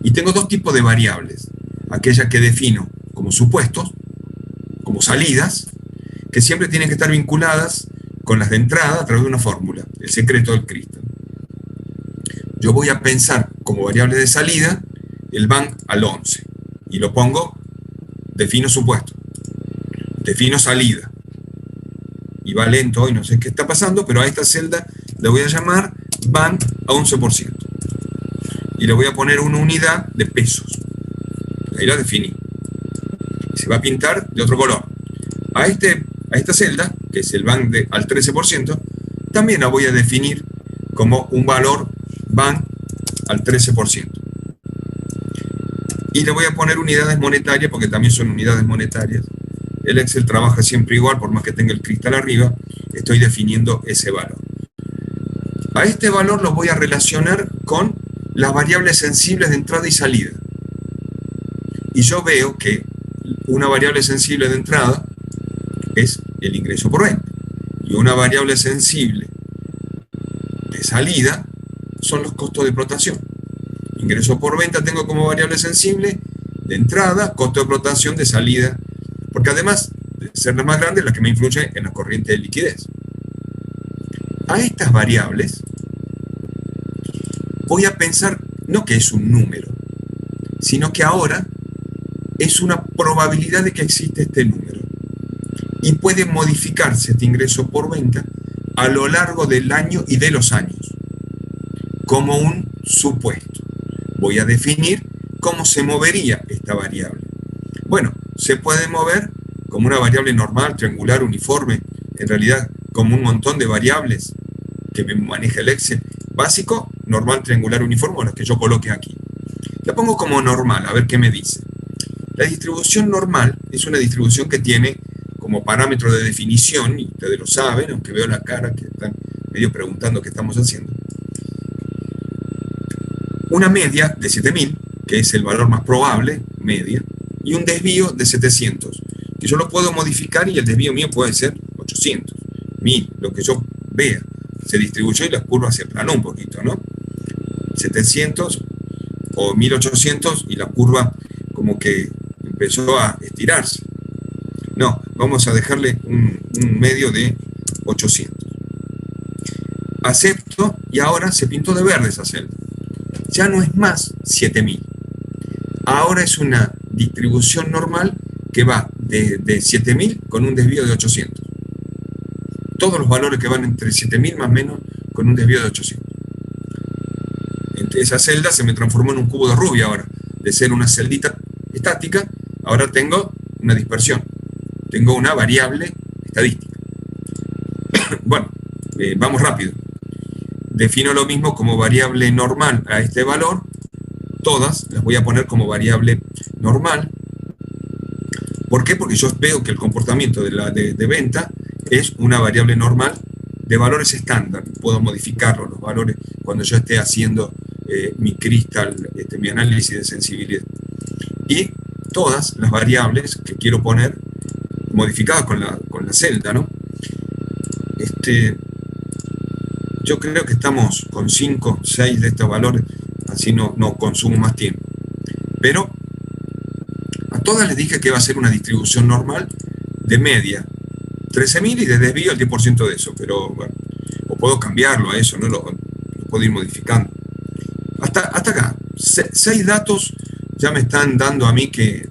Y tengo dos tipos de variables. Aquellas que defino como supuestos, como salidas, que siempre tienen que estar vinculadas con las de entrada a través de una fórmula, el secreto del Crystal. Yo voy a pensar como variable de salida el van al 11 y lo pongo, defino supuesto, defino salida y va lento y no sé qué está pasando, pero a esta celda le voy a llamar van a 11% y le voy a poner una unidad de pesos. Ahí la definí. Se va a pintar de otro color. A esta celda, que es el van al 13%, también la voy a definir como un valor van al 13%. Y le voy a poner unidades monetarias, porque también son unidades monetarias. El Excel trabaja siempre igual, por más que tenga el Crystal arriba, estoy definiendo ese valor. A este valor lo voy a relacionar con las variables sensibles de entrada y salida. Y yo veo que una variable sensible de entrada es el ingreso por venta. Y una variable sensible de salida son los costos de explotación. Ingreso por venta tengo como variable sensible de entrada, costo de explotación de salida, porque además de ser la más grande, es la que me influye en la corriente de liquidez. A estas variables voy a pensar no que es un número, sino que ahora es una probabilidad de que existe este número. Y puede modificarse este ingreso por venta a lo largo del año y de los años, como un supuesto. Voy a definir cómo se movería esta variable. Bueno, se puede mover como una variable normal, triangular, uniforme, en realidad como un montón de variables que me maneja el Excel. Básico, normal, triangular, uniforme, las que yo coloque aquí. La pongo como normal, a ver qué me dice. La distribución normal es una distribución que tiene como parámetro de definición, y ustedes lo saben, aunque veo la cara que están medio preguntando qué estamos haciendo, una media de 7000, que es el valor más probable, media, y un desvío de 700, que yo lo puedo modificar y el desvío mío puede ser 800, 1000, lo que yo vea. Se distribuyó y la curva se aplanó un poquito, ¿no? 700 o 1800 y la curva como que empezó a estirarse. No, vamos a dejarle un medio de 800. Acepto y ahora se pintó de verde esa celda. Ya no es más 7000. Ahora es una distribución normal que va de 7000 con un desvío de 800. Todos los valores que van entre 7000 más o menos con un desvío de 800. Entre esa celda se me transformó en un cubo de Rubio ahora. De ser una celdita estática, ahora tengo una dispersión. Tengo una variable estadística. Bueno, vamos rápido. Defino lo mismo como variable normal a este valor. Todas las voy a poner como variable normal. ¿Por qué? Porque yo veo que el comportamiento de venta es una variable normal de valores estándar. Puedo modificarlo, los valores, cuando yo esté haciendo mi Crystal, mi análisis de sensibilidad. Y todas las variables que quiero poner modificadas con la celda, ¿no? Yo creo que estamos con 5, 6 de estos valores, así no consumo más tiempo. Pero a todas les dije que va a ser una distribución normal de media 13.000 y de desvío el 10% de eso, pero bueno, o puedo cambiarlo a eso, ¿no? Lo puedo ir modificando. Hasta acá, 6 datos ya me están dando a mí que,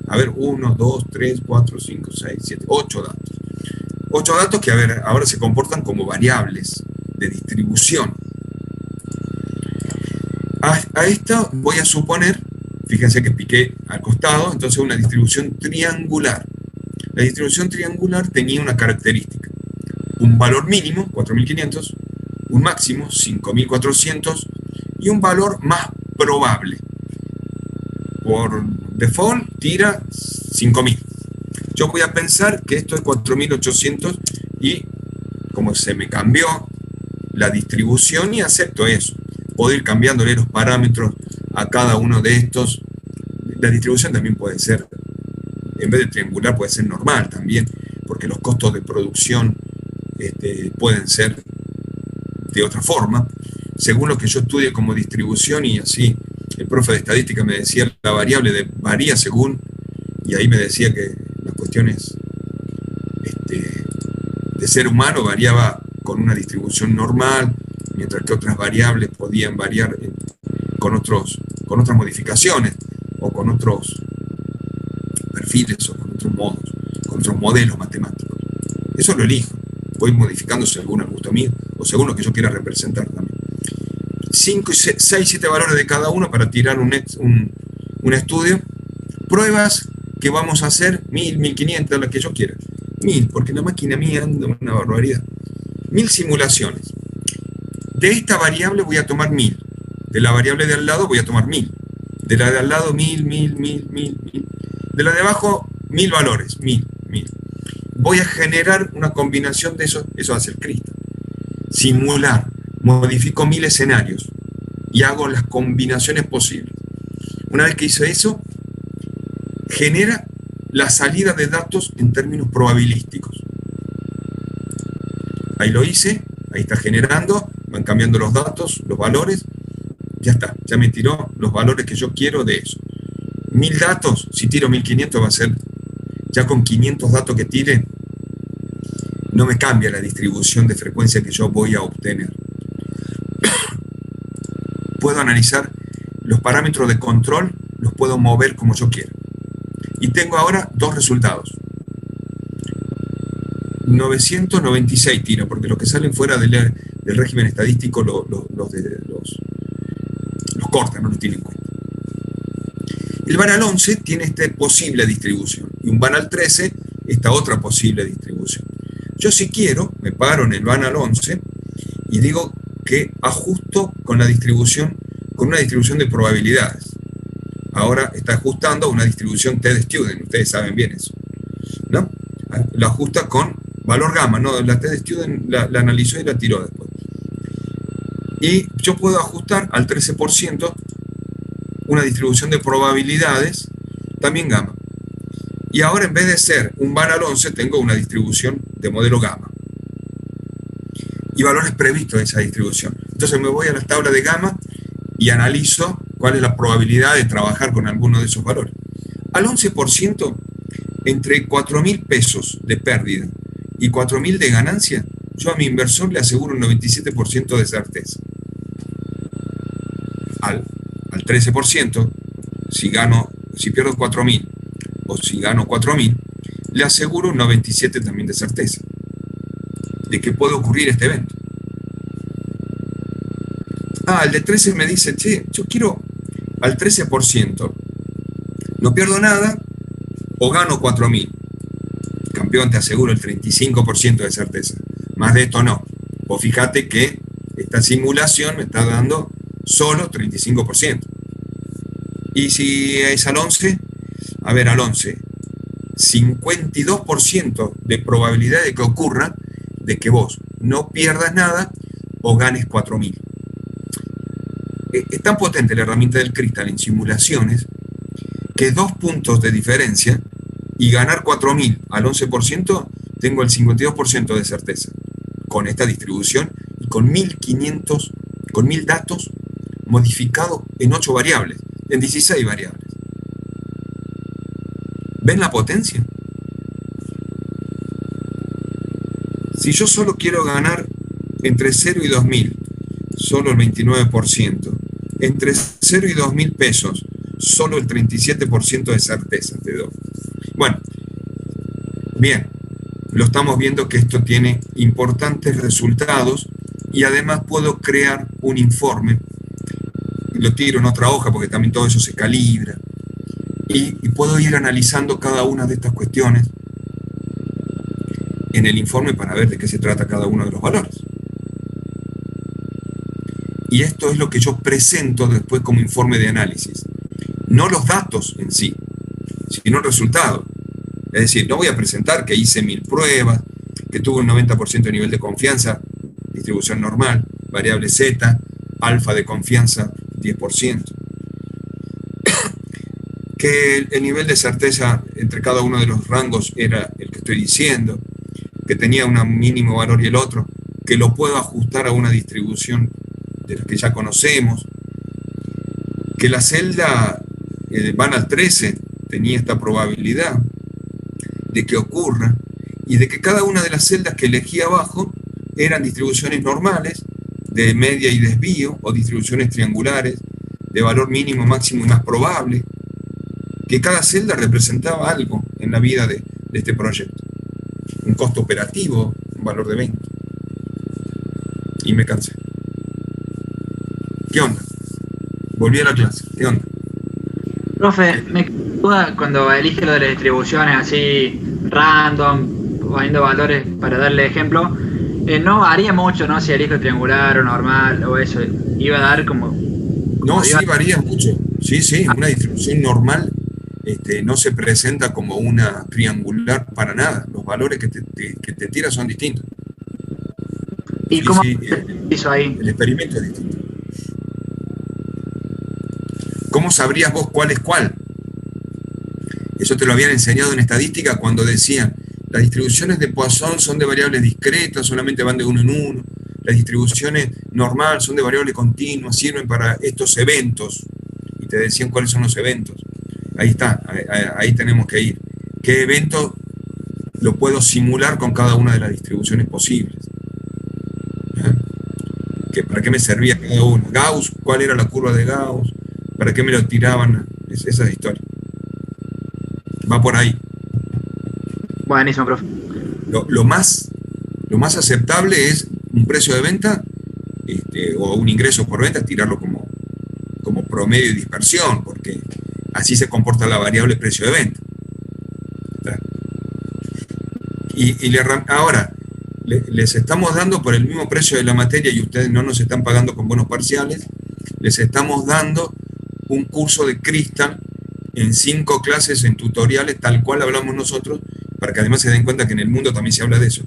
a ver, 1, 2, 3, 4, 5, 6, 7, 8 datos. 8 datos que, a ver, ahora se comportan como variables de distribución. A esto voy a suponer, fíjense que piqué al costado, entonces una distribución triangular. La distribución triangular tenía una característica: un valor mínimo, 4500, un máximo, 5400, y un valor más probable. Por default tira 5000. yo voy a pensar que esto es 4.800 y como se me cambió la distribución y acepto eso. Puedo ir cambiándole los parámetros a cada uno de estos. La distribución también puede ser, en vez de triangular, puede ser normal también, porque los costos de producción pueden ser de otra forma, según lo que yo estudie como distribución, y así el profe de estadística me decía la variable varía según, y ahí me decía que las cuestiones de ser humano variaba con una distribución normal, mientras que otras variables podían variar con otras modificaciones, o con otros perfiles, o con otros modos, con otros modelos matemáticos. Eso lo elijo, voy modificando según el gusto mío, o según lo que yo quiera representar también. 5, 6, 7 valores de cada uno para tirar un estudio. Pruebas que vamos a hacer 1000, 1500, las que yo quiera. 1000, porque la máquina mía anda una barbaridad. 1000 simulaciones. De esta variable voy a tomar 1000. De la variable de al lado voy a tomar 1000. De la de al lado 1000, 1000, 1000, 1000, 1000. De la de abajo 1000 valores, 1000, 1000. Voy a generar una combinación de eso hace el Crystal. Simular. Modifico 1000 escenarios y hago las combinaciones posibles. Una vez que hice eso, genera la salida de datos en términos probabilísticos. Ahí lo hice, ahí está generando, van cambiando los datos, los valores, ya está, ya me tiró los valores que yo quiero de eso. 1000 datos, si tiro 1500 va a ser, ya con 500 datos que tire, no me cambia la distribución de frecuencia que yo voy a obtener. Puedo analizar los parámetros de control, los puedo mover como yo quiera. Y tengo ahora dos resultados. 996 tiro, porque los que salen fuera del régimen estadístico los cortan, no los tienen en cuenta. El Banal 11 tiene esta posible distribución, y un Banal 13 esta otra posible distribución. Yo, si quiero, me paro en el Banal 11 y digo que ajusto con la distribución, con una distribución de probabilidades. Ahora está ajustando a una distribución TED-Student, ustedes saben bien eso, ¿no? La ajusta con valor gamma, ¿no? La TED-Student la analizó y la tiró después. Y yo puedo ajustar al 13% una distribución de probabilidades, también gamma. Y ahora, en vez de ser un Banal 11, tengo una distribución de modelo gamma. Y valores previstos de esa distribución. Entonces me voy a la tabla de gamma y analizo cuál es la probabilidad de trabajar con alguno de esos valores. Al 11%, entre 4.000 pesos de pérdida y 4.000 de ganancia, yo a mi inversor le aseguro un 97% de certeza. Al 13%, si pierdo 4.000 o si gano 4.000, le aseguro un 97% también de certeza de que puede ocurrir este evento. El de 13 me dice, che, yo quiero al 13%, no pierdo nada o gano 4.000. Campeón, te aseguro el 35% de certeza. Más de esto no. Vos fíjate que esta simulación me está dando solo 35%. Y si es al 11, al 11, 52% de probabilidad de que ocurra, de que vos no pierdas nada o ganes 4.000. Es tan potente la herramienta del Crystal en simulaciones que 2 puntos de diferencia y ganar 4.000 al 11% tengo el 52% de certeza con esta distribución y con 1.500, con 1.000 datos modificados en 8 variables, en 16 variables. ¿Ven la potencia? Si yo solo quiero ganar entre 0 y 2.000, solo el 29%. Entre 0 y 2.000 pesos, solo el 37% de certeza te doy. Bueno, bien, lo estamos viendo que esto tiene importantes resultados y además puedo crear un informe. Lo tiro en otra hoja porque también todo eso se calibra. Y puedo ir analizando cada una de estas cuestiones en el informe para ver de qué se trata cada uno de los valores. Y esto es lo que yo presento después como informe de análisis. No los datos en sí, sino el resultado. Es decir, no voy a presentar que hice 1000 pruebas, que tuve un 90% de nivel de confianza, distribución normal, variable Z, alfa de confianza 10%. Que el nivel de certeza entre cada uno de los rangos era el que estoy diciendo, que tenía un mínimo valor y el otro, que lo puedo ajustar a una distribución de las que ya conocemos, que la celda van al 13 tenía esta probabilidad de que ocurra, y de que cada una de las celdas que elegí abajo eran distribuciones normales, de media y desvío, o distribuciones triangulares, de valor mínimo, máximo y más probable, que cada celda representaba algo en la vida de este proyecto. Un costo operativo, un valor de 20. Y me cansé. ¿Qué onda? Volví a la clase. ¿Qué onda? Profe, me duda cuando elige lo de las distribuciones así random, poniendo valores para darle ejemplo, no varía mucho, ¿no? Si elijo triangular o normal o eso, iba a dar como no, sí varía mucho. Sí, una distribución normal no se presenta como una triangular para nada. Los valores que te tira son distintos. ¿Y sí, cómo sí, hizo ahí? El experimento es distinto. ¿Cómo sabrías vos cuál es cuál? Eso te lo habían enseñado en estadística cuando decían, las distribuciones de Poisson son de variables discretas, solamente van de uno en uno. Las distribuciones normales son de variables continuas, sirven para estos eventos. Y te decían cuáles son los eventos. Ahí está, ahí tenemos que ir. ¿Qué evento lo puedo simular con cada una de las distribuciones posibles? ¿Para qué me servía cada uno? Gauss, ¿cuál era la curva de Gauss? ¿Para qué me lo tiraban? Esa historia. Va por ahí. Buenísimo, profe. Lo más aceptable es un precio de venta o un ingreso por venta, tirarlo como promedio y dispersión, porque así se comporta la variable precio de venta. Ahora, les estamos dando por el mismo precio de la materia y ustedes no nos están pagando con bonos parciales, les estamos dando un curso de Crystal en 5 clases, en tutoriales, tal cual hablamos nosotros, para que además se den cuenta que en el mundo también se habla de eso.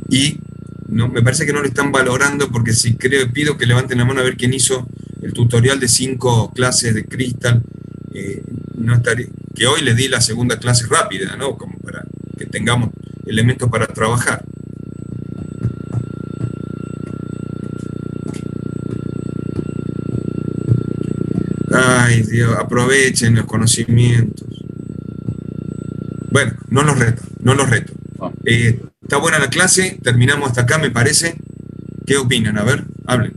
Y no, me parece que no lo están valorando, porque si pido que levanten la mano a ver quién hizo el tutorial de 5 clases de Crystal, que hoy les di la segunda clase rápida, ¿no? Como para que tengamos elementos para trabajar. Ay, Dios, aprovechen los conocimientos. Bueno, no los reto. Está buena la clase, terminamos hasta acá, me parece. ¿Qué opinan? A ver, hablen.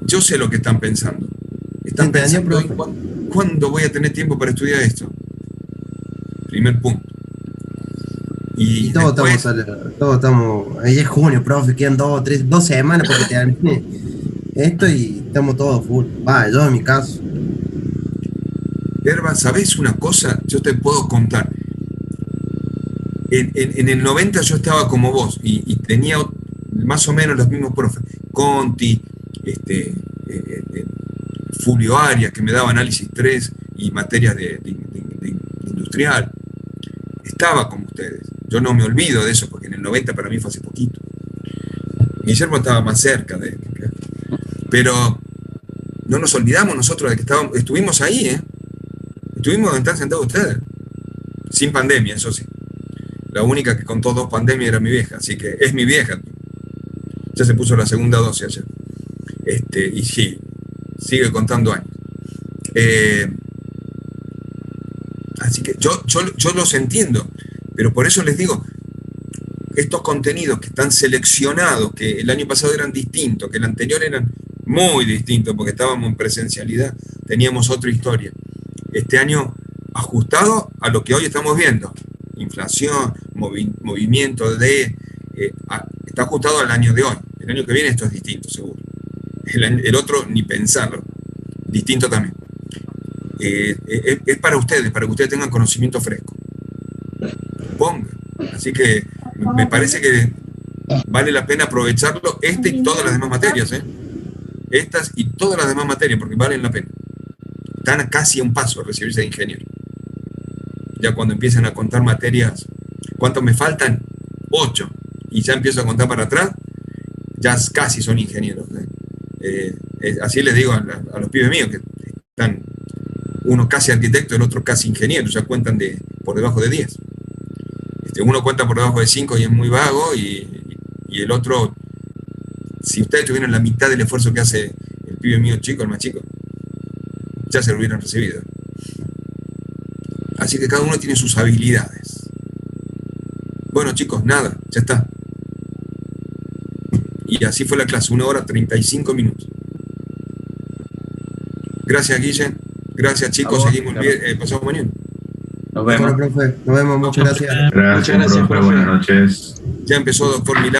Yo sé lo que están pensando. Están pensando, ¿cuándo voy a tener tiempo para estudiar esto? Primer punto. Y todos después, estamos, ahí es junio, profe, quedan 2 semanas porque termine esto y estamos todos full. Yo en mi caso. Herba, ¿sabés una cosa? Yo te puedo contar. En el 90 yo estaba como vos y tenía más o menos los mismos profes. Conti, Fulvio Arias, que me daba análisis 3 y materias de industrial. Estaba como ustedes. Yo no me olvido de eso, porque en el 90 para mí fue hace poquito. Guillermo estaba más cerca de... Pero no nos olvidamos nosotros de que estuvimos ahí, ¿eh? Estuvimos donde están sentados ustedes. Sin pandemia, eso sí. La única que contó 2 pandemias era mi vieja, así que es mi vieja. Ya se puso la segunda dosis ayer. Y sí, sigue contando años. Así que yo los entiendo, pero por eso les digo, estos contenidos que están seleccionados, que el año pasado eran distintos, que el anterior eran muy distintos, porque estábamos en presencialidad, teníamos otra historia. Este año ajustado a lo que hoy estamos viendo, inflación, movimiento está ajustado al año de hoy. El año que viene esto es distinto, seguro. El otro ni pensarlo, distinto también. Es para ustedes, para que ustedes tengan conocimiento fresco. Pongan. Así que me parece que vale la pena aprovecharlo, y todas las demás materias, estas y todas las demás materias, porque valen la pena. Están casi a un paso a recibirse de ingeniero. Ya cuando empiezan a contar materias, ¿cuántos me faltan? 8. Y ya empiezo a contar para atrás, ya casi son ingenieros. Así les digo a los pibes míos, que están uno casi arquitecto, el otro casi ingeniero, ya cuentan por debajo de 10. Uno cuenta por debajo de 5 y es muy vago, y el otro, si ustedes tuvieran la mitad del esfuerzo que hace el pibe mío chico, el más chico, ya se lo hubieran recibido. Así que cada uno tiene sus habilidades. Bueno, chicos, nada, ya está. Y así fue la clase, 1 hora 35 minutos. Gracias, Guille. Gracias, chicos. Seguimos pasado mañana. Nos vemos. Bueno, profe, nos vemos. Muchas gracias. Gracias, Muchas gracias, profe. Buenas noches. Ya empezó, doctor Milán.